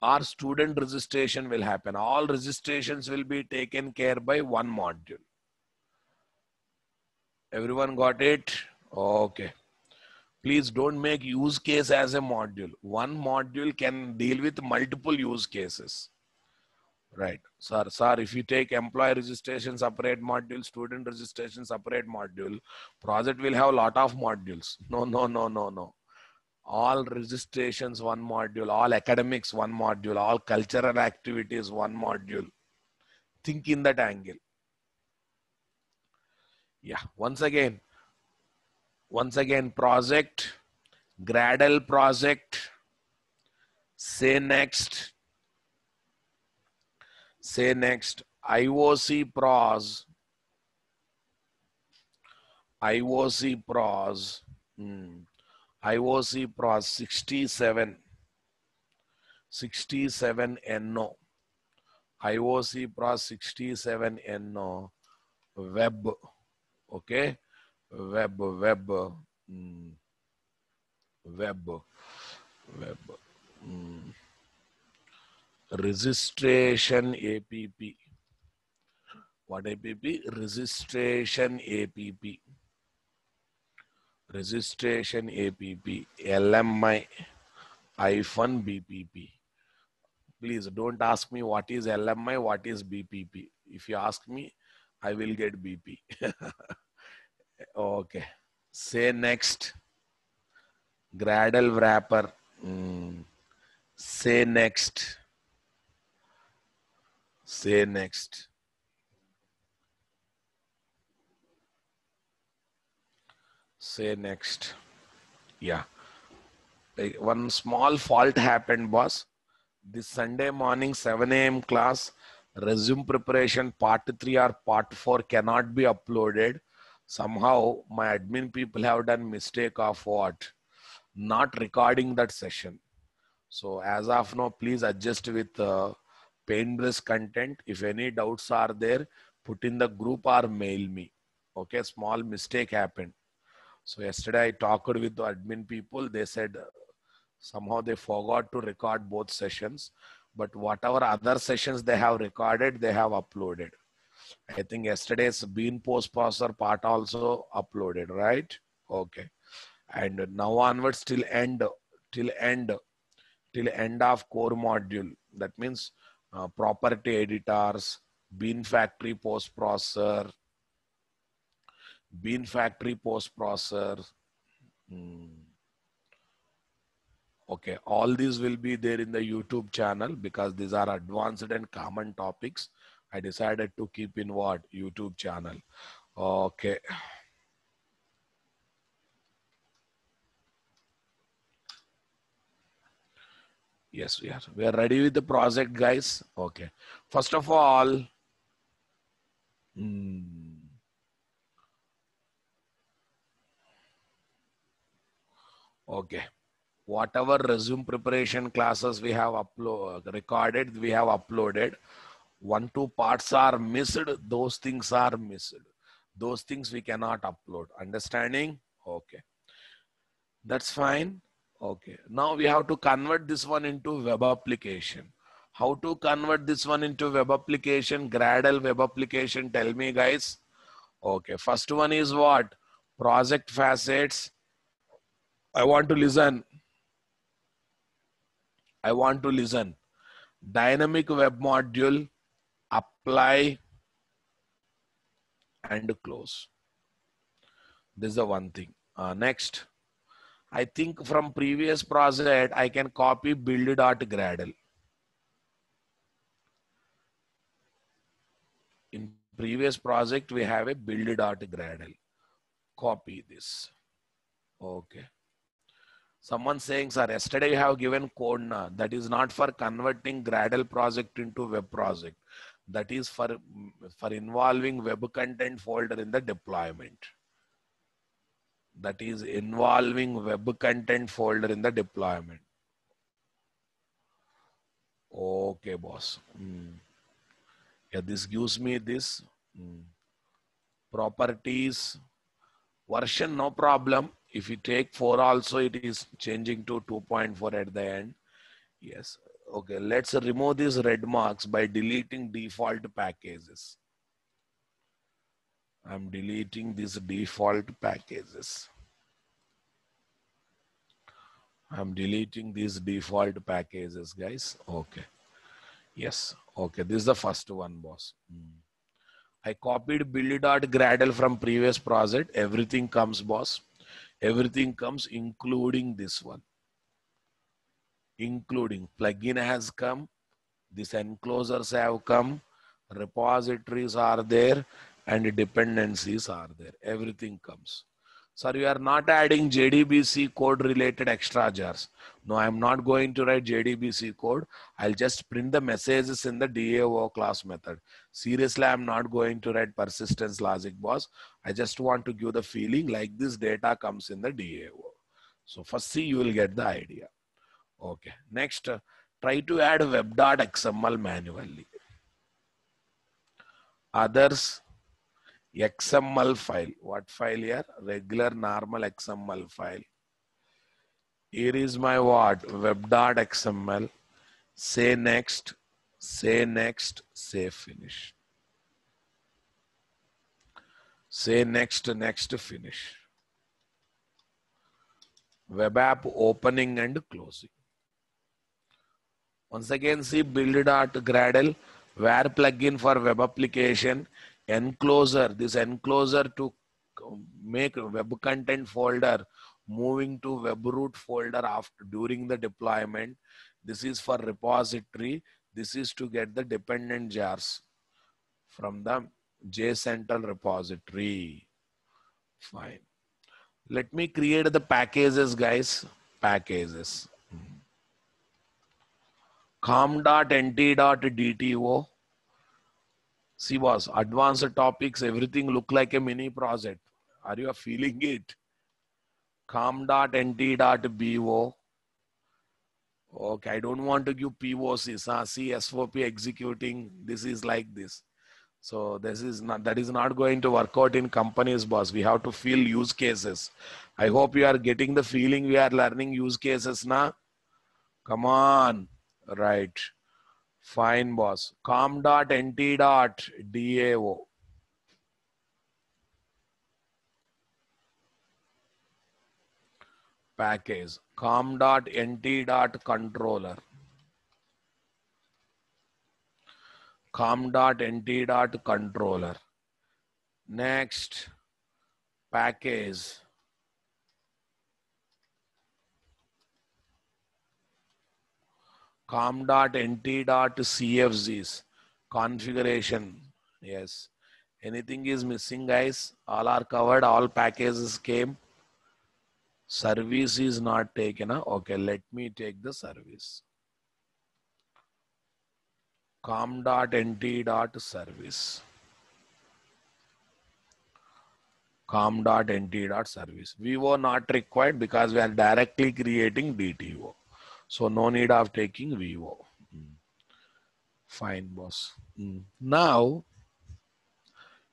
or student registration will happen. All registrations will be taken care by one module. Everyone got it? Okay. Please don't make use case as a module. One module can deal with multiple use cases. Right. Sir, if you take employee registration separate module, student registration separate module, project will have a lot of modules. No. All registrations, one module, all academics, one module, all cultural activities, one module. Think in that angle. Yeah, once again, project, Gradle project, say next, IOC pros, IOC pros 67 NO, IOC pros 67 NO, web, okay, web, registration APP. What APP? Registration APP. Registration APP. LMI -BPP. Please don't ask me what is LMI, what is BPP. If you ask me, I will get BP. Okay. Say next. Gradle wrapper. Say next. Say next. Say next. Yeah. One small fault happened, boss. This Sunday morning 7 a.m. class, resume preparation part 3 or part 4 cannot be uploaded. Somehow my admin people have done mistake of what? Not recording that session. So as of now, please adjust with paintbrush content. If any doubts are there, put in the group or mail me. Okay, small mistake happened. So yesterday I talked with the admin people. They said somehow they forgot to record both sessions, but whatever other sessions they have recorded, they have uploaded. I think yesterday's bean post processor part also uploaded, right? Okay. And now onwards till end of core module. That means property editors, bean factory post processor, Okay, all these will be there in the YouTube channel because these are advanced and common topics. I decided to keep in what? YouTube channel. Okay. Yes, we are ready with the project, guys. Okay. First of all, okay. Whatever resume preparation classes we have recorded, we have uploaded. 1-2 parts are missed. Those things are missed. Those things we cannot upload. Understanding? Okay. That's fine. Okay. Now we have to convert this one into web application. How to convert this one into web application? Gradle web application. Tell me, guys. Okay. First one is what? Project facets. I want to listen. dynamic web module, apply and close. This is the one thing. Next, I think from previous project, I can copy build.gradle. In previous project, we have a build.gradle. Copy this. Okay. Someone saying, sir, yesterday you have given code now. That is not for converting Gradle project into web project. That is for involving web content folder in the deployment. That is involving web content folder in the deployment. Okay, boss. Yeah, this gives me this properties version, no problem. If you take 4 also, it is changing to 2.4 at the end. Yes. Okay, let's remove these red marks by deleting default packages. I'm deleting these default packages. I'm deleting these default packages, guys. Okay. Yes. Okay, this is the first one, boss. I copied build.gradle from previous project. Everything comes, boss. Everything comes, including this one. Including plugin has come. These enclosures have come. Repositories are there. And dependencies are there. Everything comes. Sir, you are not adding JDBC code related extra jars. No, I'm not going to write JDBC code. I'll just print the messages in the DAO class method. Seriously, I'm not going to write persistence logic, boss. I just want to give the feeling like this data comes in the DAO. So first see, you will get the idea. Okay. Next, try to add web.xml manually. Others, XML file. What file here? Regular normal XML file. Here is my what? Web.xml. Say next, say next, say finish. Say next, next, finish. Web app opening and closing. Once again, see build.gradle, where plugin for web application, enclosure, this enclosure to make web content folder, moving to web root folder after during the deployment. This is for repository. This is to get the dependent jars from the JCentral repository. Fine. Let me create the packages, guys. Packages. com.nt.dto. See, boss, advanced topics, everything look like a mini project. Are you feeling it? com.nt.bo. Okay, I don't want to give POCs. See, SOP executing. This is like this. So this is not, that is not going to work out in companies, boss. We have to feel use cases. I hope you are getting the feeling we are learning use cases now. Come on. Right. Fine, boss. com.nt.dao. Package. com.nt.controller. com.nt.controller. Next, package. com.nt.cfgs. Configuration. Yes. Anything is missing, guys? All are covered. All packages came. Service is not taken. Okay, let me take the service. com.nt.service. com.nt.service. VO not required because we are directly creating DTO. So no need of taking VO. Fine, boss. Now,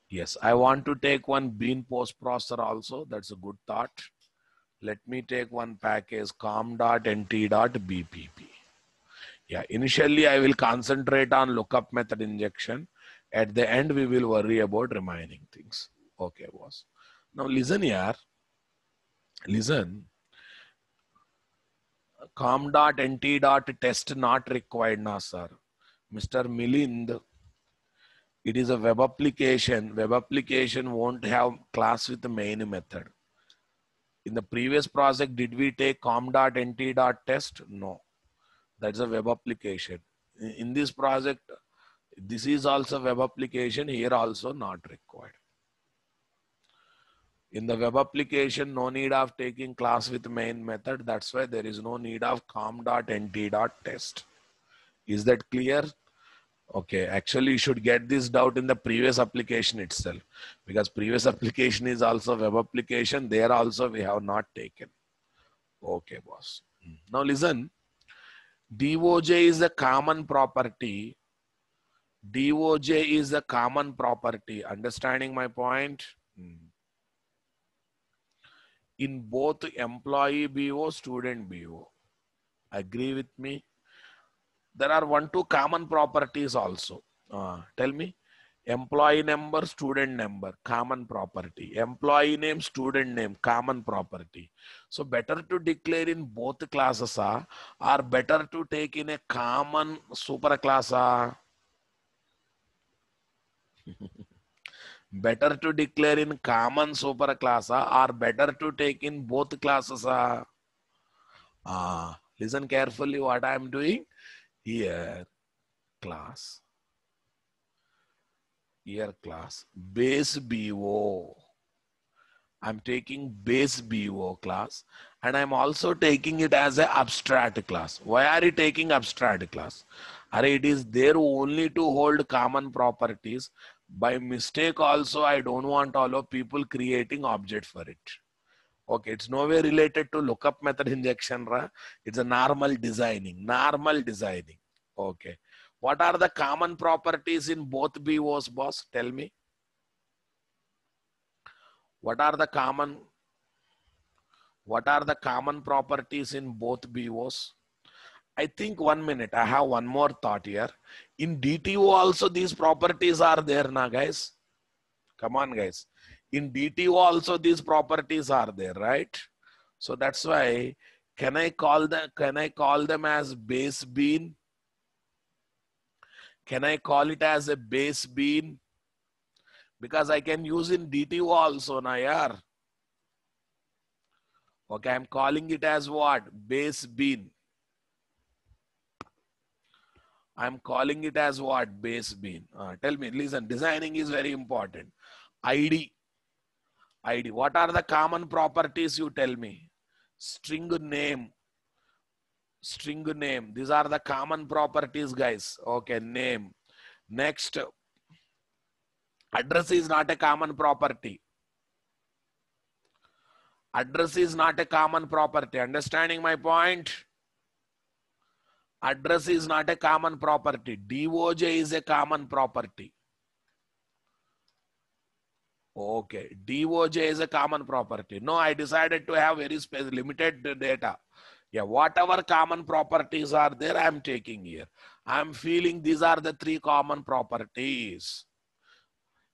yes, I want to take one bean post processor also. That's a good thought. Let me take one package com.nt.bpp. Yeah, initially I will concentrate on lookup method injection. At the end, we will worry about remaining things. Okay, boss. Now listen here. Listen. com.nt.test not required now, sir. Mr. Milind, it is a web application. Web application won't have class with the main method. In the previous project, did we take com.nt.test? No, that's a web application. In this project, this is also web application, here also not required. In the web application, no need of taking class with main method. That's why there is no need of com.nt.test. Is that clear? Okay, actually you should get this doubt in the previous application itself, because previous application is also web application. There also we have not taken. Okay, boss. Now listen, DOJ is a common property. DOJ is a common property. Understanding my point? In both employee BO, student BO. Agree with me? There are 1-2 common properties also. Tell me. Employee number, student number, common property. Employee name, student name, common property. So better to declare in both classes or better to take in a common superclass? Better to declare in common superclass or better to take in both classes? Listen carefully what I am doing. Here class. Here class. Base BO. I'm taking base BO class and I'm also taking it as an abstract class. Why are you taking abstract class? It is there only to hold common properties. By mistake also, I don't want all of people creating object for it. Okay, it's nowhere related to lookup method injection. It's a normal designing. Okay. What are the common properties in both BOs, boss? Tell me. What are the common properties in both BOs? I think 1 minute. I have one more thought here. In DTO also these properties are there now, guys. Come on, guys. In DTO also these properties are there, right? So that's why can I call them as base bean? Can I call it as a base bean? Because I can use in DTO also now, yaar. Okay, I'm calling it as what? Base bean. I'm calling it as what? Base bean. Tell me, listen, designing is very important. ID. What are the common properties? You tell me. String name. These are the common properties, guys. Okay, name. Next, address is not a common property. Address is not a common property. Understanding my point? Address is not a common property. DOJ is a common property. Okay, DOJ is a common property. No, I decided to have very limited data. Yeah, whatever common properties are there, I'm taking here. I'm feeling these are the 3 common properties.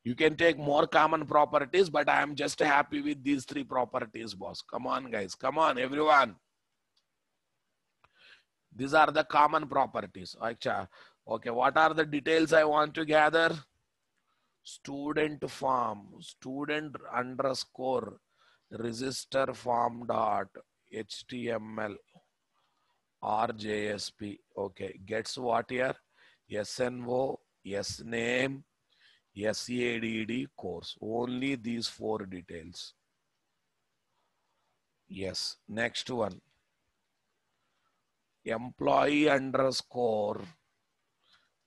You can take more common properties, but I am just happy with these 3 properties, boss. Come on, guys. Come on, everyone. These are the common properties. Okay, what are the details I want to gather? Student form, student underscore register form dot HTML or JSP. Okay, gets what here? SNO, SName, SADD course. Only these 4 details. Yes, next one. Employee underscore,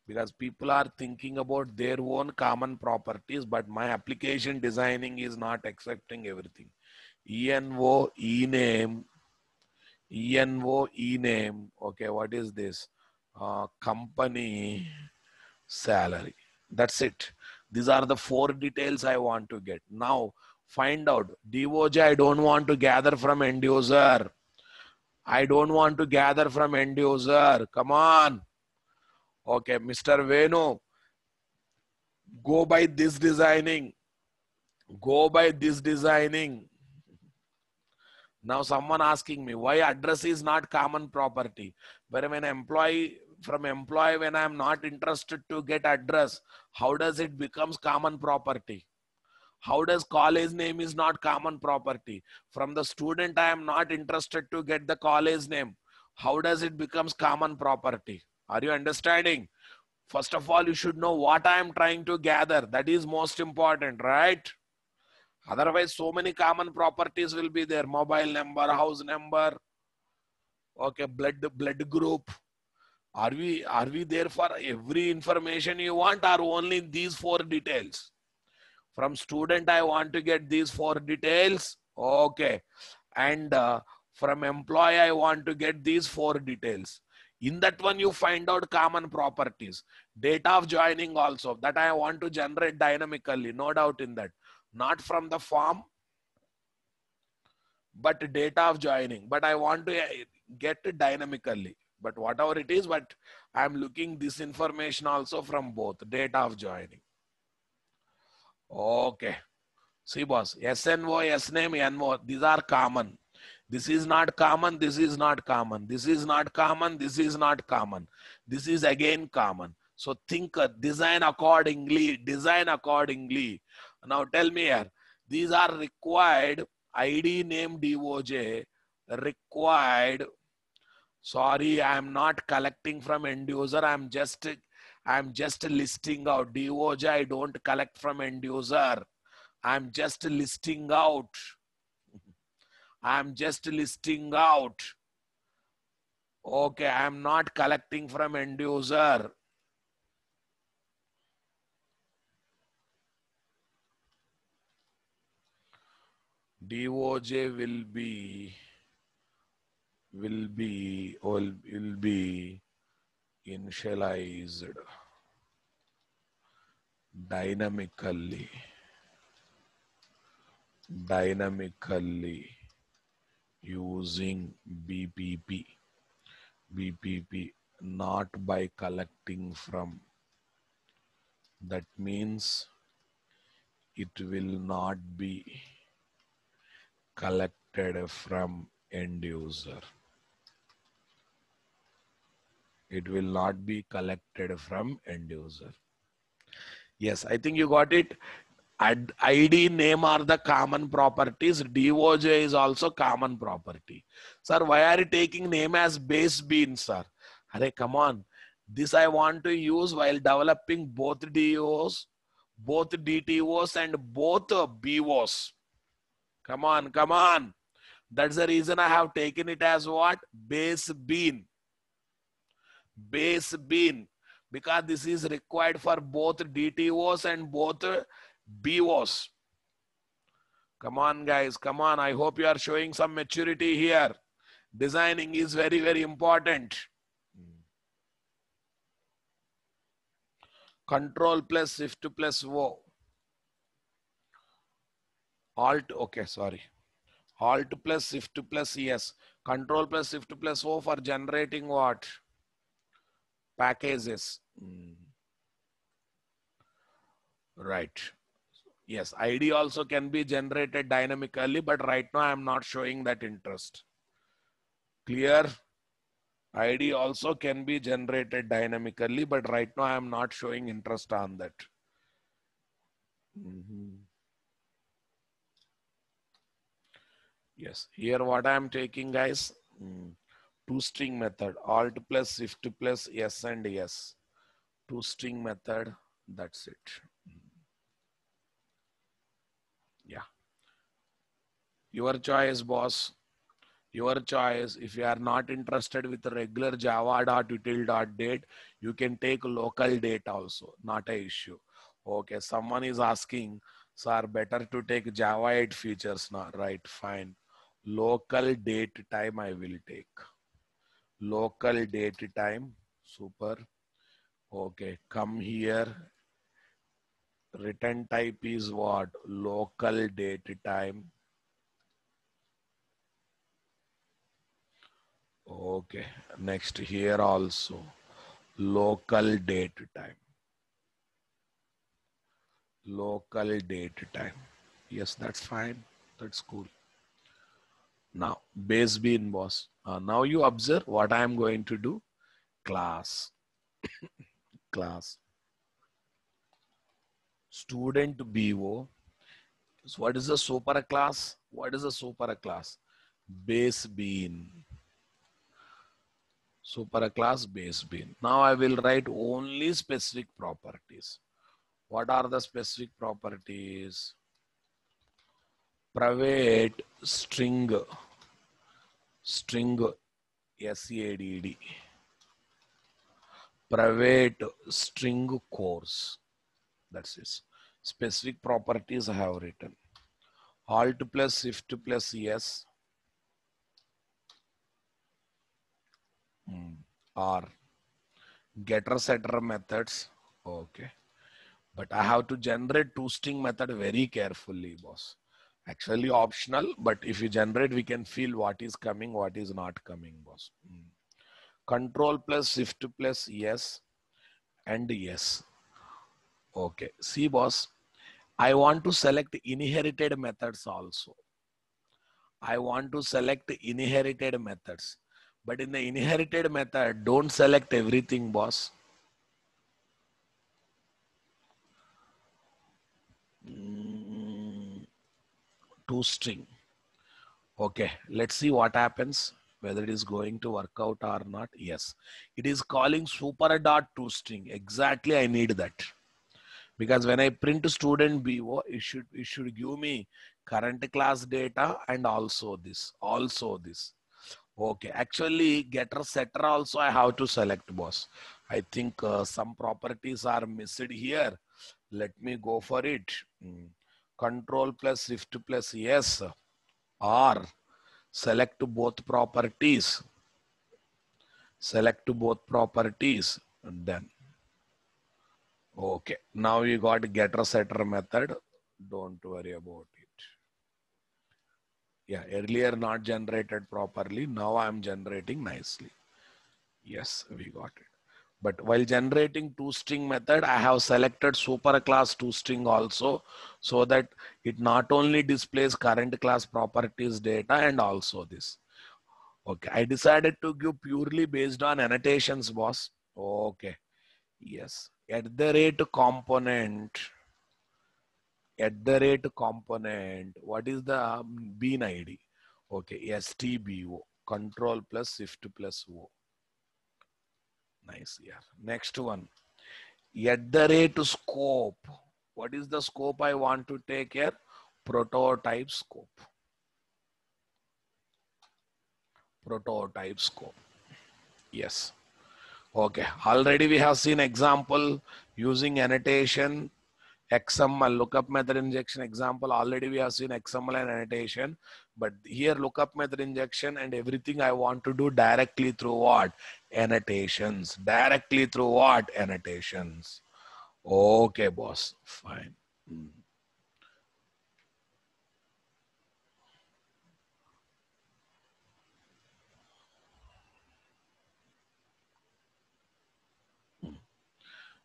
because people are thinking about their own common properties, but my application designing is not accepting everything. ENO, ename. Okay, what is this? Company salary. That's it. These are the 4 details I want to get. Now, find out. DOJ, I don't want to gather from end user. Come on. Okay, Mr. Venu, go by this designing. Now someone asking me why address is not common property. But when employee from employee when I'm not interested to get address, how does it becomes common property? How does college name is not common property? From the student, I am not interested to get the college name. How does it becomes common property? Are you understanding? First of all, you should know what I am trying to gather. That is most important, right? Otherwise, so many common properties will be there. Mobile number, house number, okay, blood group. Are we there for every information you want, or only these four details? From student, I want to get these four details. Okay. And from employee, I want to get these four details. In that one, you find out common properties. Date of joining also, that I want to generate dynamically, no doubt in that. Not from the form, but date of joining. But I want to get it dynamically. But whatever it is, but I'm looking this information also from both date of joining. Okay. See boss, SNO, SNAME, NO, these are common. This is not common, this is not common. This is not common, this is not common. This is again common. So think, design accordingly, design accordingly. Now tell me here, these are required ID name DOJ, required. Sorry, I am not collecting from end user. I'm just listing out DOJ. I don't collect from end user. I'm just listing out. I'm just listing out. Okay, I'm not collecting from end user. DOJ will be initialized dynamically using BPP, not by collecting from. That means it will not be collected from end user. It will not be collected from end user. Yes, I think you got it. ID name are the common properties. DOJ is also common property. Sir, why are you taking name as base bean, sir? Arey, come on. This I want to use while developing both DOs, both DTOs, and both BOs. Come on, come on. That's the reason I have taken it as what? Base bean. Base bean. Because this is required for both DTOs and both BOs. Come on, guys. Come on. I hope you are showing some maturity here. Designing is very, very important. Control plus shift plus O. Alt, okay, sorry. Alt plus shift plus yes. Control plus shift plus O for generating what? Packages. Right. Yes, ID also can be generated dynamically, but right now I am not showing that interest. Clear? ID also can be generated dynamically, but right now I am not showing interest on that. Yes, here what I am taking, guys, two-string method, alt plus shift plus yes and yes. Two-string method, that's it. Yeah. Your choice, boss. Your choice. If you are not interested with the regular java.util.date, you can take local date also, not a issue. Okay, someone is asking, sir, better to take Java 8 features now, right? Fine. Local date time I will take. Local date time, super. Okay, come here. Return type is what? Local date time. Okay, next here also local date time. Local date time. Yes, that's fine. That's cool. Now, base bean, boss. Now you observe what I am going to do. class, class, student BO. So what is a super class? What is a super class? Base bean. Super class base bean. Now I will write only specific properties. What are the specific properties? Private string SADD. Private string course. That's it. Specific properties I have written. Alt plus shift plus yes. Or getter setter methods. Okay. But I have to generate toString method very carefully, boss. Actually optional, but if you generate, we can feel what is coming, what is not coming, boss. Control plus shift plus yes and yes. Okay. See, boss, I want to select inherited methods also. I want to select inherited methods. But in the inherited method, don't select everything, boss. ToString. Okay, let's see what happens, whether it is going to work out or not. Yes, it is calling super dot ToString. Exactly, I need that. Because when I print student BO, it should give me current class data and also this. Okay, actually getter setter also I have to select, boss. I think some properties are missed here. Let me go for it. Control plus shift plus yes, or select both properties. Select both properties and then. Okay, now you got getter setter method. Don't worry about it. Yeah, earlier not generated properly. Now I'm generating nicely. Yes, we got it. But while generating ToString method, I have selected super class ToString also, so that it not only displays current class properties data and also this. Okay, I decided to give purely based on annotations, boss. Okay, yes. At the rate component, what is the bean ID? Okay, STBO, control plus shift plus O. Nice, yeah. Next one, at the rate scope. What is the scope I want to take here? Prototype scope. Prototype scope. Yes. Okay. Already we have seen example using annotation, XML, lookup method injection example. Already we have seen XML and annotation. But here lookup method injection and everything I want to do directly through what? Annotations. Directly through what? Annotations. Okay, boss. Fine.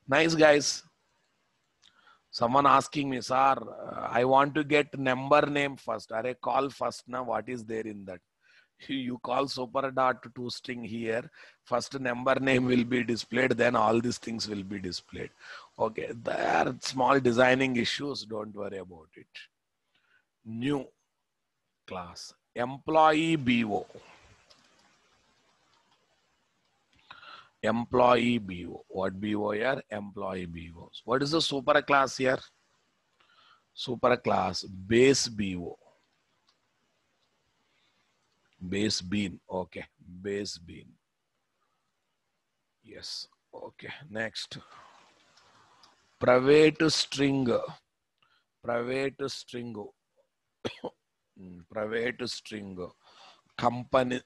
Nice, guys. Someone asking me, sir, I want to get number name first. Are call first now. What is there in that? You call super dot ToString here. First number name will be displayed. Then all these things will be displayed. Okay, there are small designing issues. Don't worry about it. New class employee BO. Employee BO. What BO here? Employee BO. What is the super class here? Super class base BO. Base bean. Okay. Base bean. Yes. Okay. Next. Private string. Private string. Private string. Company.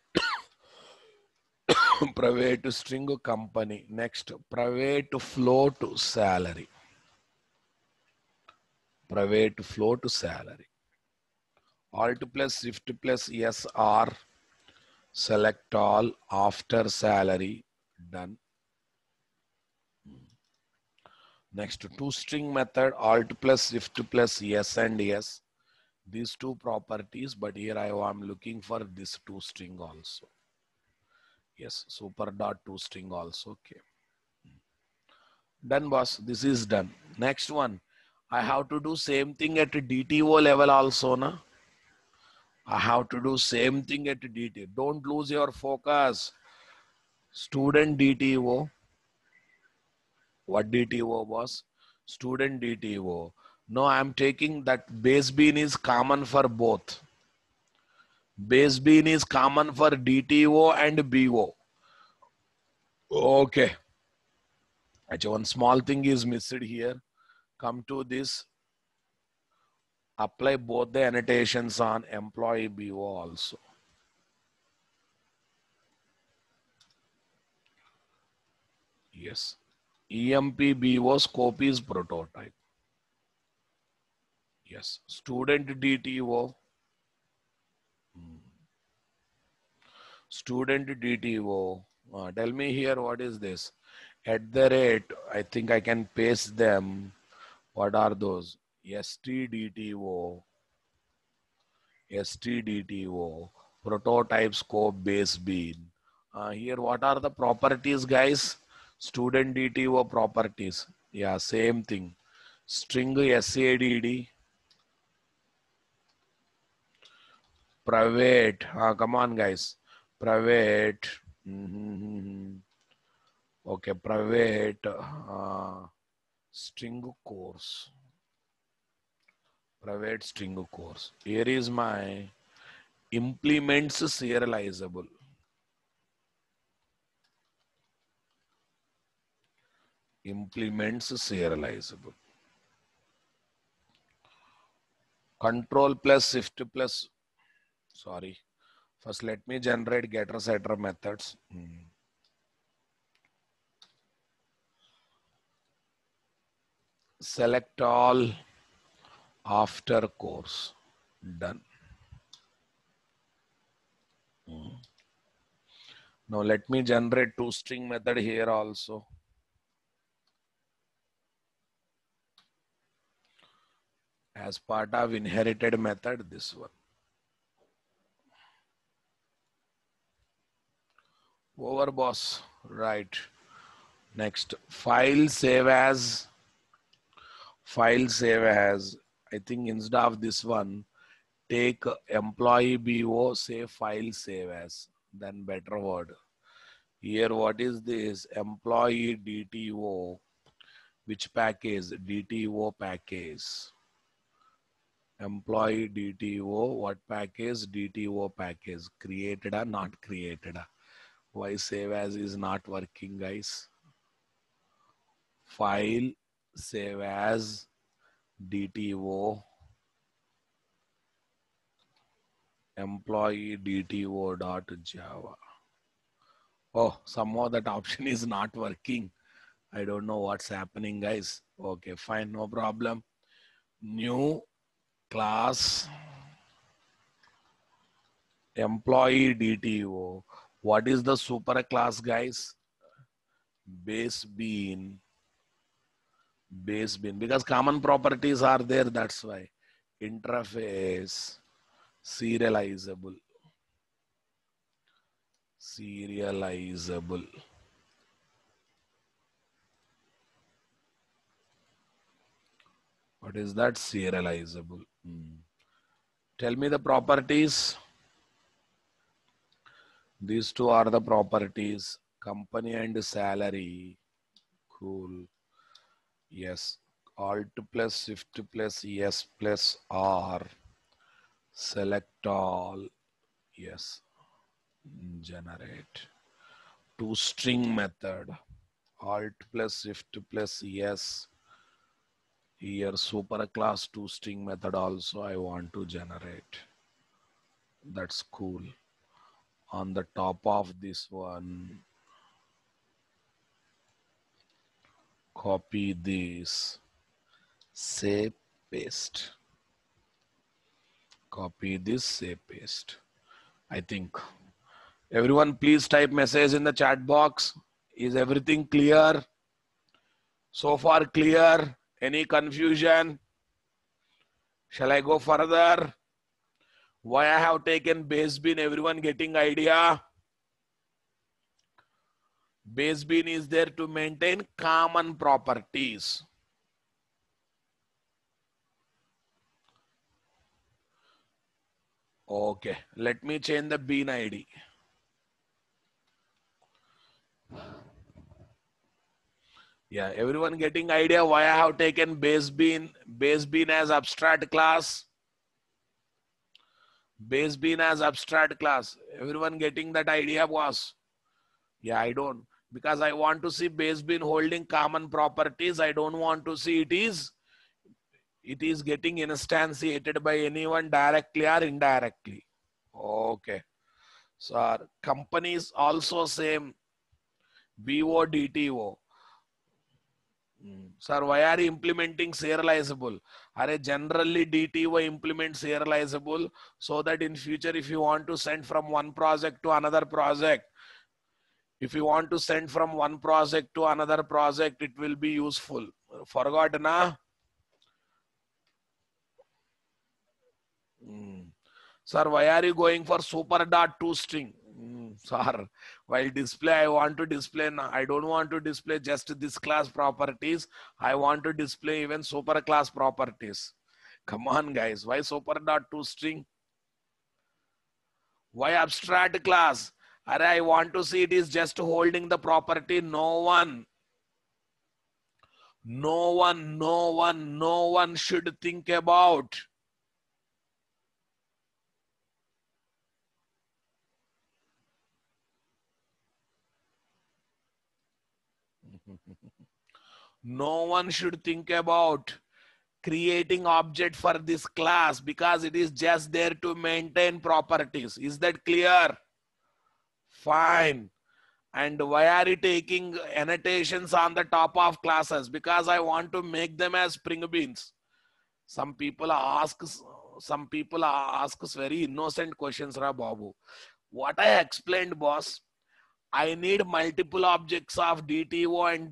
Private string company. Next. Private float salary. Private float salary. Alt plus shift plus yes or select all after salary. Done. Next, ToString method, alt plus shift plus yes and yes. These two properties, but here I am looking for this ToString also. Yes, super dot toString also came. Done, boss. This is done. Next one. I have to do same thing at DTO level also, na? I have to do same thing at DTO. Don't lose your focus. Student DTO. What DTO was? Student DTO. No, I'm taking that base bean is common for both. Base bean is common for DTO and BO. Okay. Actually, one small thing is missed here. Come to this. Apply both the annotations on employee BO also. Yes. EMP BO scope is prototype. Yes. Student DTO. Student DTO. Tell me here what is this? At the rate, I think I can paste them. What are those? STDTO. STDTO. Prototype scope base bean. Here, what are the properties, guys? Student DTO properties. Yeah, same thing. String SADD. Private. Come on, guys. Private. Okay, private string course. Private string course. Here is my implements serializable. Implements serializable. Control plus shift plus. Sorry. First, let me generate getter setter methods. Select all after course. Done. Now let me generate toString method here also. As part of inherited method, this one. Over, boss. Right. Next, file save as. File save as. I think instead of this one, take employee BO, say file save as. Then better word. Here, what is this? Employee DTO. Which package? DTO package. Employee DTO. What package? DTO package. Created or not created? Why save as is not working, guys? File save as DTO employee DTO.java. Oh, somehow that option is not working. I don't know what's happening, guys. Okay, fine, no problem. New class employee DTO. What is the super class, guys? Base bean. Base bean. Because common properties are there, that's why. Interface. Serializable. Serializable. What is that? Serializable. Tell me the properties. These two are the properties. Company and salary. Cool. Yes. Alt plus shift plus yes plus R. Select all. Yes. Generate. ToString method. Alt plus shift plus yes. Here super class ToString method also I want to generate. That's cool. On the top of this one, copy this, say paste. Copy this, say paste. I think. Everyone please type message in the chat box. Is everything clear? So far clear? Any confusion? Shall I go further? Why I have taken base bin? Everyone getting idea? Base bean is there to maintain common properties. Okay, let me change the bean ID. Yeah, everyone getting idea why I have taken base bean as abstract class? Base bean as abstract class. Everyone getting that idea, boss? Yeah, I don't. Because I want to see base bean holding common properties. I don't want to see it is getting instantiated by anyone directly or indirectly. Okay. So our companies also same BODTO. Sir, why are you implementing serializable? Are generally DTO implement serializable so that in future if you want to send from one project to another project, if you want to send from one project to another project, it will be useful. Forgot na? Sir, why are you going for super dot toString? Sir, while display, I want to display. I don't want to display just this class properties. I want to display even super class properties. Come on, guys. Why super dot toString? Why abstract class? I want to see it is just holding the property. No one should think about. No one should think about creating object for this class because it is just there to maintain properties. Is that clear? Fine. And why are you taking annotations on the top of classes? Because I want to make them as spring beans. Some people ask very innocent questions, Ra Babu. What I explained, boss, I need multiple objects of DTO and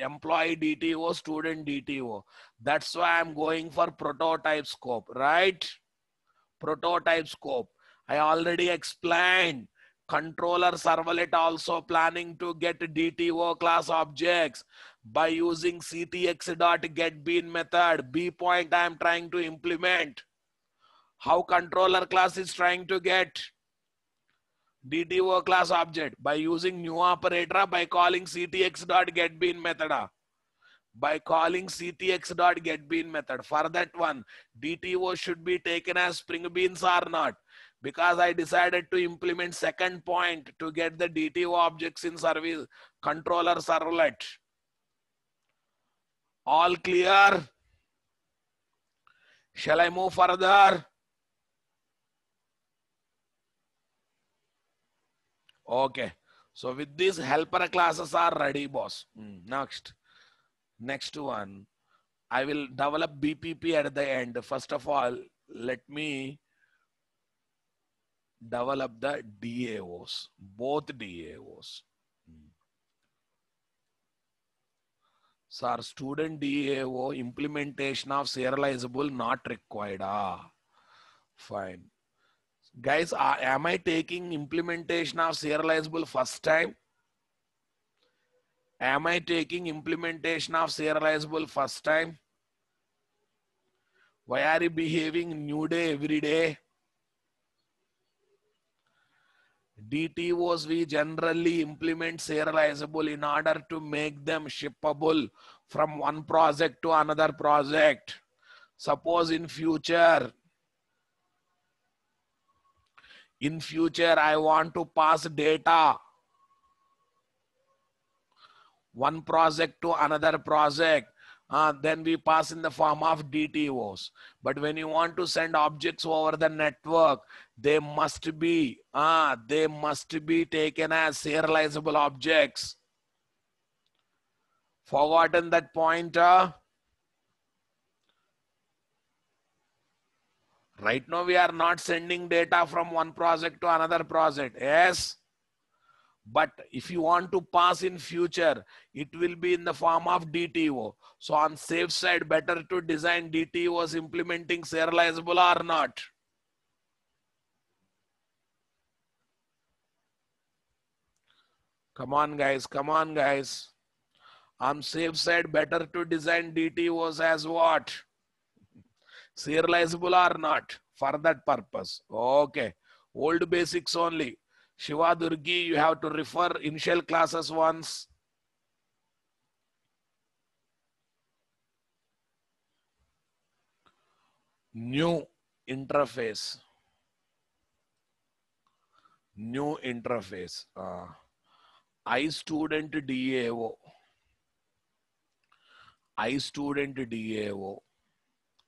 employee DTO, student DTO. That's why I'm going for prototype scope, right? Prototype scope. I already explained. Controller servlet also planning to get DTO class objects by using ctx.getBean method. B point I am trying to implement. How controller class is trying to get DTO class object by using new operator by calling ctx.getBean method. By calling ctx.getBean method. For that one, DTO should be taken as spring beans or not. Because I decided to implement second point to get the DTO objects in service controller servlet. All clear? Shall I move further? Okay. So with this, helper classes are ready, boss. Next one. I will develop BPP at the end. First of all, let me develop the DAOs, both DAOs. Sir, student DAO implementation of serializable not required. Fine. Guys, am I taking implementation of serializable first time? Am I taking implementation of serializable first time? Why are you behaving new day every day? DTOs we generally implement serializable in order to make them shippable from one project to another project. Suppose in future I want to pass data one project to another project. Then we pass in the form of DTOs. But when you want to send objects over the network, they must be taken as serializable objects. Forgotten that point? Right now we are not sending data from one project to another project. Yes. But if you want to pass in future, it will be in the form of DTO. So on safe side, better to design DTOs implementing serializable or not. Come on, guys. Come on, guys. On safe side, better to design DTOs as what? Serializable or not? For that purpose. Okay. Old basics only. Shiva Durgi, you have to refer initial classes once. New interface. New interface. iStudent DAO. iStudent DAO.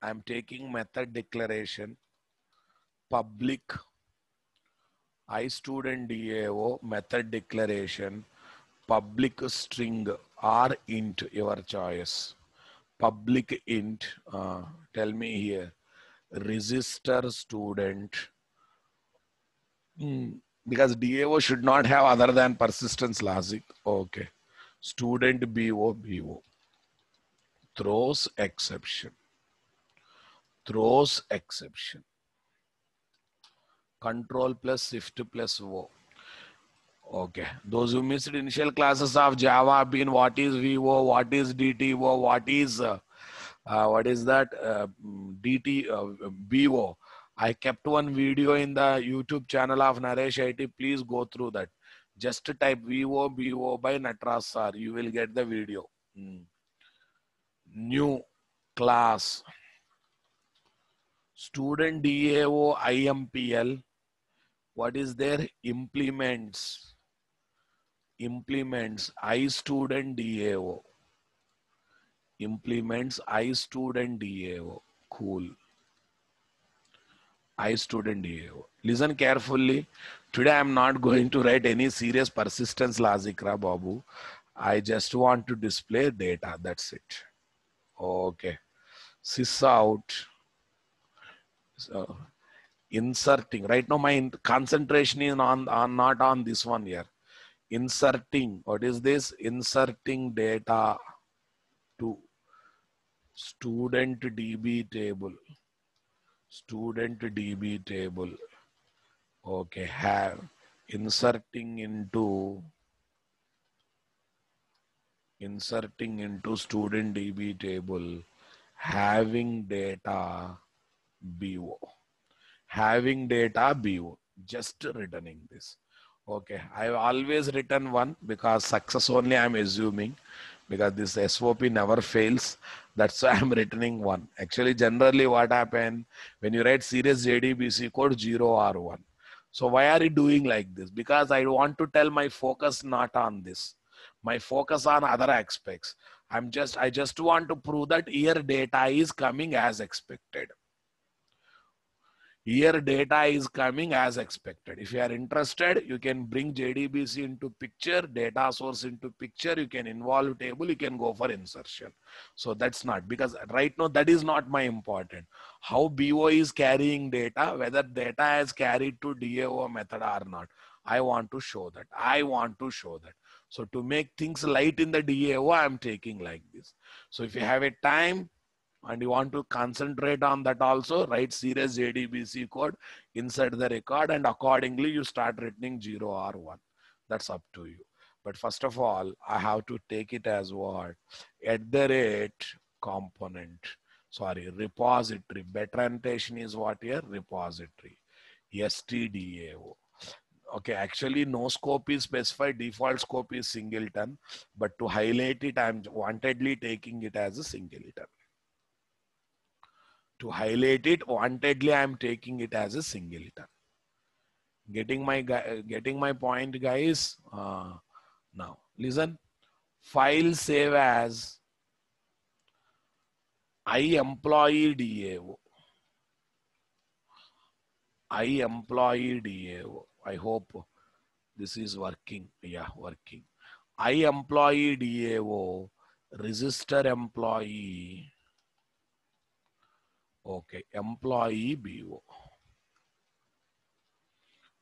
I'm taking method declaration. Public iStudent DAO method declaration. Public string or int, your choice. Public int, tell me here, register student. Because DAO should not have other than persistence logic. Okay. Student BO. Throws exception. Throws exception. Control plus shift plus O. Okay. Those who missed initial classes of Java, been what is VO, what is DTO, what is that DT BO. I kept one video in the YouTube channel of Naresh IT. Please go through that. Just type VO BO by Natras sir. You will get the video. New class. Student DAO IMPL. What is there? Implements. Implements iStudent DAO. Implements iStudent DAO. Cool. iStudent DAO. Listen carefully. Today I'm not going to write any serious persistence logic, Ra Babu. I just want to display data. That's it. Okay. Sys out. So, inserting. Right now my concentration is on not on this one here. Inserting. What is this? Inserting data to student DB table. Student DB table. Okay, have inserting into student DB table, having data BO. Having data BO. Just returning this. Okay, I've always written one because success only I'm assuming, because this SOP never fails. That's why I'm returning one. Actually, generally what happened when you write serious JDBC code 0 or 1. So why are you doing like this? Because I want to tell my focus not on this. My focus on other aspects. I just want to prove that here data is coming as expected. Here data is coming as expected. If you are interested, you can bring JDBC into picture, data source into picture, you can involve table, you can go for insertion. So that's not, because right now that is not my important. How BO is carrying data, whether data is carried to DAO method or not. I want to show that. So to make things light in the DAO, I'm taking like this. So if you have a time, and you want to concentrate on that also, write serious JDBC code, insert the record, and accordingly you start returning 0 or 1. That's up to you. But first of all, I have to take it as what? At the rate component. Sorry, repository. Better annotation is what here? Repository. STDAO. Okay, actually no scope is specified, default scope is singleton, but to highlight it, I'm wantedly taking it as a singleton. To highlight it, wantedly I'm taking it as a singleton. Getting my point, guys? Now listen. File save as iEmployee DAO. iEmployee DAO. I hope this is working. Yeah, working. iEmployee DAO. Register employee. Okay, employee BO.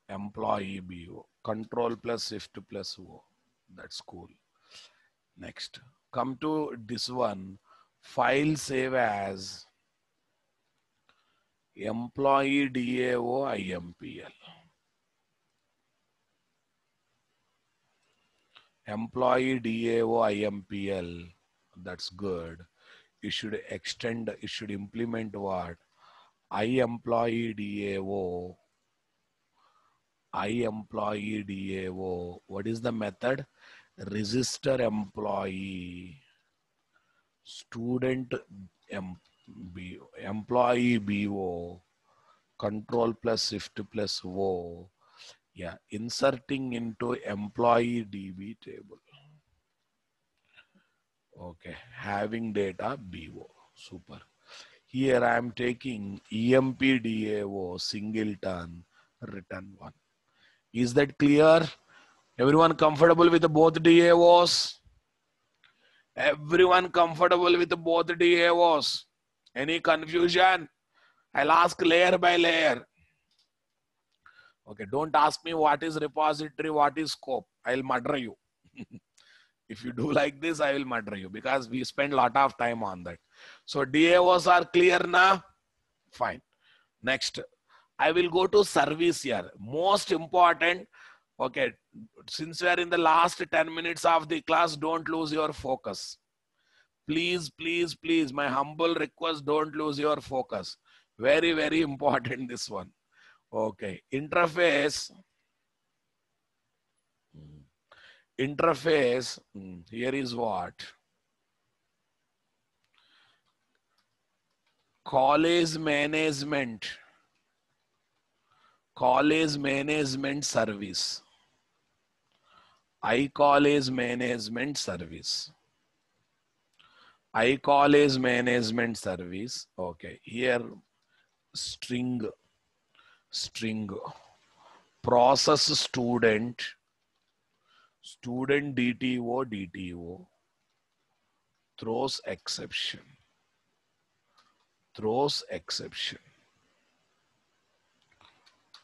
Employee BO. Control plus shift plus O. That's cool. Next, come to this one. File save as employee DAO IMPL. Employee DAO IMPL. That's good. You should extend, you should implement what? Employee DAO. Employee DAO. What is the method? Register employee. Student employee BO. Control plus shift plus O. Yeah, inserting into employee DB table. Okay, having data BO. Super. Here I am taking EMP-DAO singleton return 1. Is that clear? Everyone comfortable with both DAOs? Everyone comfortable with both DAOs? Any confusion? I'll ask layer by layer. Okay, don't ask me what is repository, what is scope. I'll murder you. If you do like this, I will murder you because we spend a lot of time on that. So DAOs are clear now? Fine. Next, I will go to service here. Most important, okay, since we are in the last 10 minutes of the class, don't lose your focus. Please, please, please, my humble request, don't lose your focus. Very, very important this one. Okay, interface. Interface, here is what? College management service. iCollege management service. iCollege management service. Okay, here string process student DTO throws exception.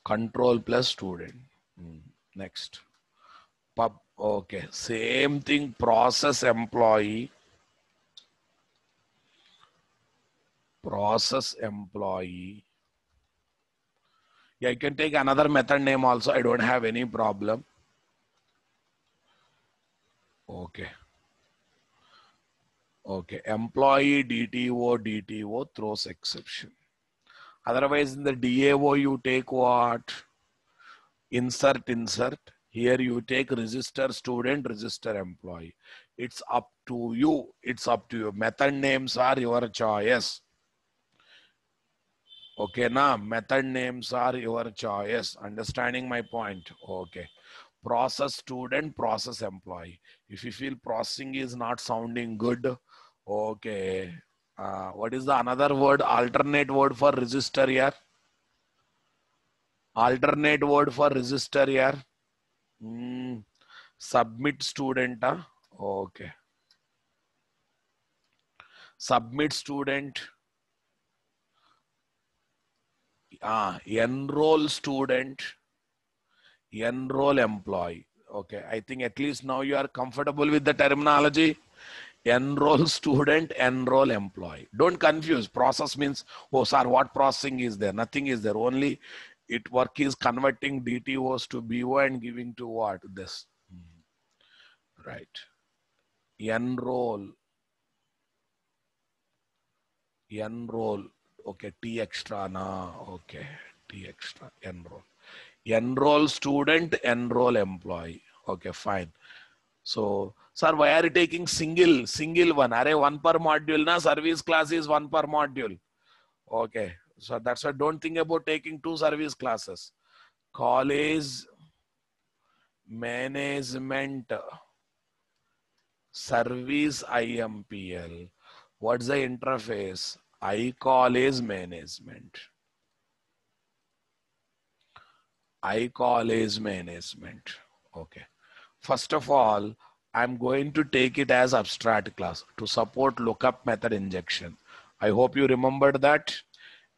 Control plus student. Next. Pub. Okay. Same thing. Process employee. Yeah, you can take another method name also. I don't have any problem. Okay. Okay. Employee DTO throws exception. Otherwise, in the DAO, you take what? Insert. Here you take register student, register employee. It's up to you. Method names are your choice. Okay, now method names are your choice. Understanding my point? Okay. Process student, process employee. If you feel processing is not sounding good, okay. What is the another word? Alternate word for register here? Alternate word for register here? Submit student. Okay. Submit student. Enroll student. Enroll employee. Okay. I think at least now you are comfortable with the terminology. Enroll student, enroll employee. Don't confuse. Process means, oh, sir, what processing is there? Nothing is there. Only work is converting DTOs to BO and giving to what? This. Right. Enroll. Okay. T extra. Okay. T extra. Enroll student, enroll employee. Okay, fine. So, sir, why are you taking single one? Array one per module na? Service class is one per module. Okay. So that's why don't think about taking two service classes. College management service IMPL. What's the interface? iCollege management. iCollege management. Okay. First of all, I'm going to take it as abstract class to support lookup method injection. I hope you remembered that.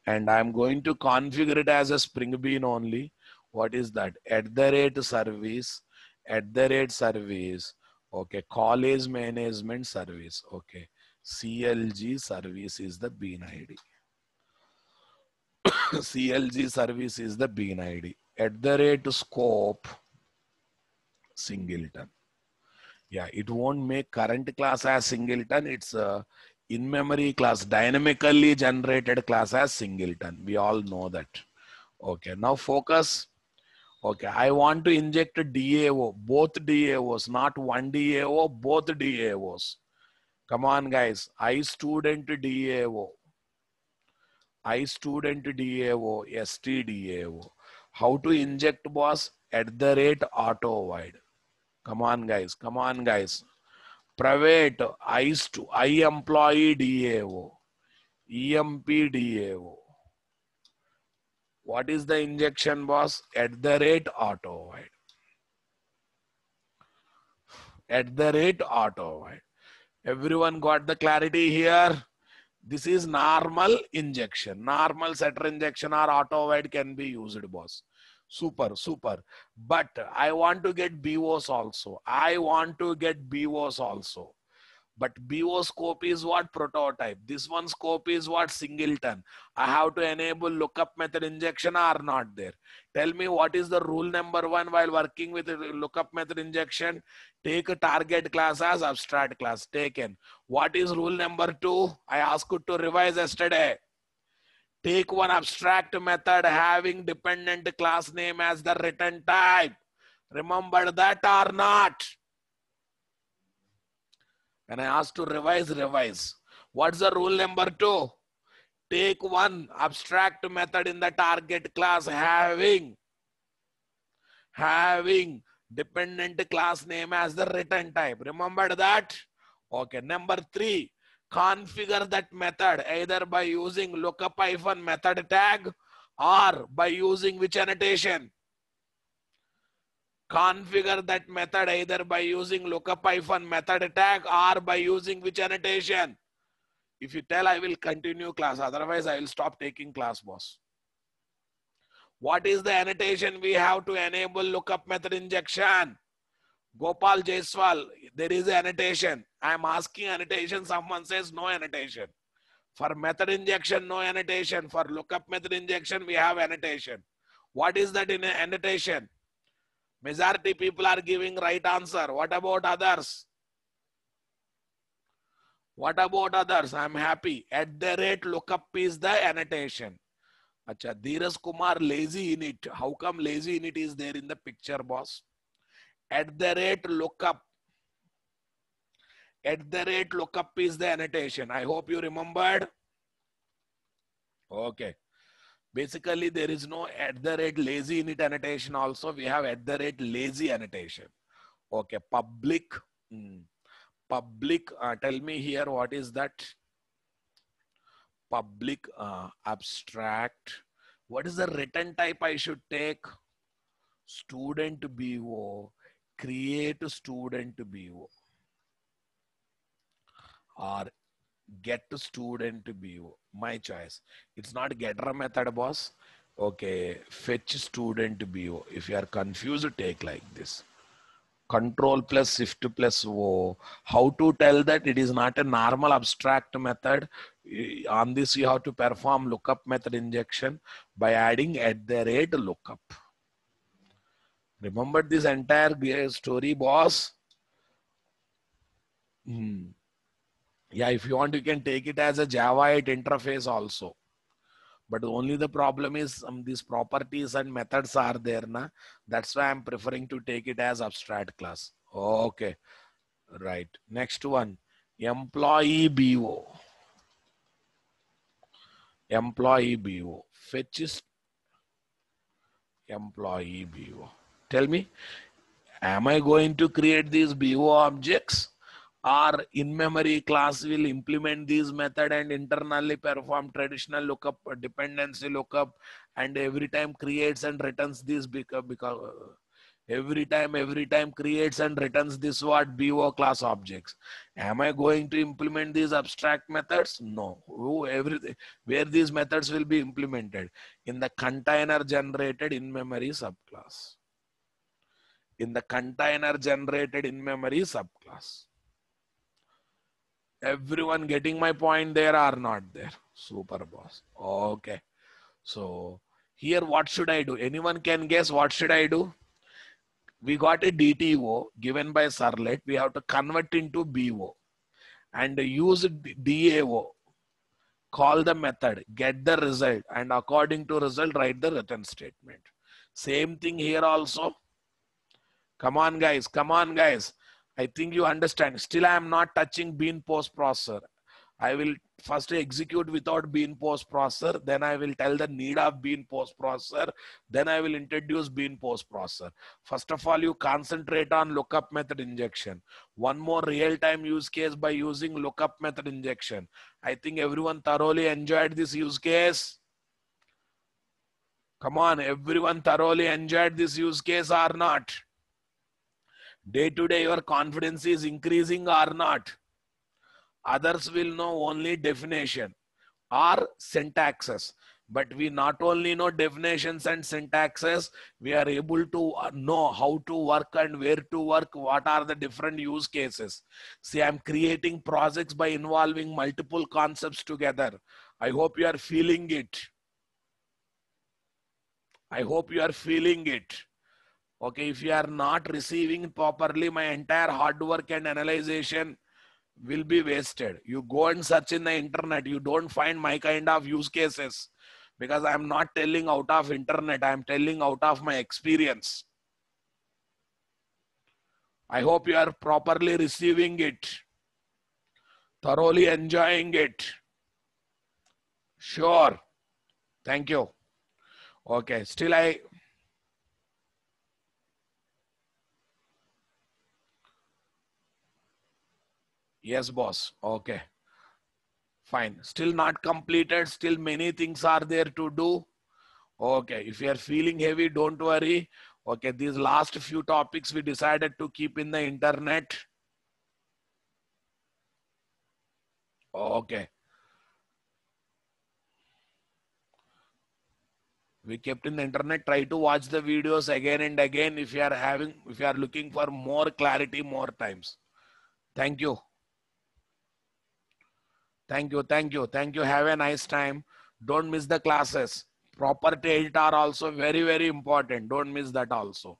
And I'm going to configure it as a Spring Bean only. What is that? @service, @service. Okay, college management service. Okay, CLG service is the bean ID. CLG service is the bean ID. @scope singleton. Yeah, it won't make current class as singleton. It's a in-memory class, dynamically generated class as singleton. We all know that. Okay, now focus. Okay, I want to inject a DAO, both DAOs, not one DAO, both DAOs. Come on, guys. I student DAO. I student DAO, ST DAO. How to inject, boss? At the rate auto void. Come on, guys. Come on, guys. Private, I employee DAO, EMP DAO. What is the injection, boss? At the rate auto void. At the rate auto void. Everyone got the clarity here? This is normal injection. Normal setter injection or auto void can be used, boss. Super, super. But I want to get BOS also. I want to get BOS also. But BO scope is what? Prototype. This one scope is what? Singleton. I have to enable lookup method injection or not there. Tell me what is the rule number 1 while working with lookup method injection. Take a target class as abstract class. Taken. What is rule number 2? I asked you to revise yesterday. Take one abstract method having dependent class name as the return type. Remember that or not? When I asked to revise. What's the rule number 2? Take one abstract method in the target class having dependent class name as the return type. Remember that? Okay. Number 3, configure that method either by using lookup hyphen method tag or by using which annotation? Configure that method either by using lookup hyphen method tag or by using which annotation? If you tell, I will continue class. Otherwise, I will stop taking class, boss. What is the annotation we have to enable lookup method injection? Gopal Jaiswal, there is an annotation. I am asking annotation. Someone says no annotation. For method injection, no annotation. For lookup method injection, we have annotation. What is that in annotation? Majority people are giving right answer. What about others? What about others? I'm happy. At the rate lookup is the annotation. Acha, Dheeraj Kumar lazy init. How come lazy init is there in the picture, boss? At the rate lookup. At the rate lookup is the annotation. I hope you remembered. Okay. Basically, there is no at the rate lazy init annotation also. We have at the rate lazy annotation. Okay. Public. Public. Tell me here what is that? Public abstract. What is the return type I should take? Student BO. Create student BO. Or get student BO. My choice. It's not getter method, boss. Okay. Fetch student BO. If you are confused, take like this. Control plus shift plus O. How to tell that it is not a normal abstract method? On this, you have to perform lookup method injection by adding at the rate lookup. Remember this entire story, boss? Yeah, if you want, you can take it as a Java 8 interface also. But only the problem is these properties and methods are there. Na? That's why I'm preferring to take it as abstract class. Okay. Right. Next one. Employee BO. Employee BO. Fetches employee BO. Tell me, am I going to create these BO objects? Or in-memory class will implement these method and internally perform traditional lookup, dependency lookup, and every time creates and returns this because every time creates and returns this what BO class objects. Am I going to implement these abstract methods? No. Where these methods will be implemented? In the container generated in-memory subclass. In the container generated in-memory subclass. Everyone getting my point there or not there? Super, boss. Okay. So here what should I do? Anyone can guess what should I do? We got a DTO given by Serlet. We have to convert into BO and use DAO. Call the method, get the result, and according to result, write the return statement. Same thing here also. Come on, guys. Come on, guys. I think you understand. Still, I am not touching bean post processor. I will first execute without bean post processor. Then I will tell the need of bean post processor. Then I will introduce bean post processor. First of all, you concentrate on lookup method injection. One more real-time use case by using lookup method injection. I think everyone thoroughly enjoyed this use case. Come on, everyone thoroughly enjoyed this use case or not? Day to day, your confidence is increasing or not? Others will know only definition or syntaxes. But we not only know definitions and syntaxes, we are able to know how to work and where to work, what are the different use cases. See, I'm creating projects by involving multiple concepts together. I hope you are feeling it. I hope you are feeling it. Okay, if you are not receiving properly, my entire hard work and analyzation will be wasted. You go and search in the internet, you don't find my kind of use cases, because I'm not telling out of internet, I'm telling out of my experience. I hope you are properly receiving it, thoroughly enjoying it. Sure. Thank you. Okay, still yes, boss. Okay. Fine. Still not completed. Still many things are there to do. Okay. If you are feeling heavy, don't worry. Okay. These last few topics we decided to keep in the internet. Okay. We kept in the internet. Try to watch the videos again and again if you are looking for more clarity more times. Thank you. Thank you. Thank you. Thank you. Have a nice time. Don't miss the classes. Property edit are also very, very important. Don't miss that also.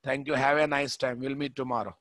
Thank you. Have a nice time. We'll meet tomorrow.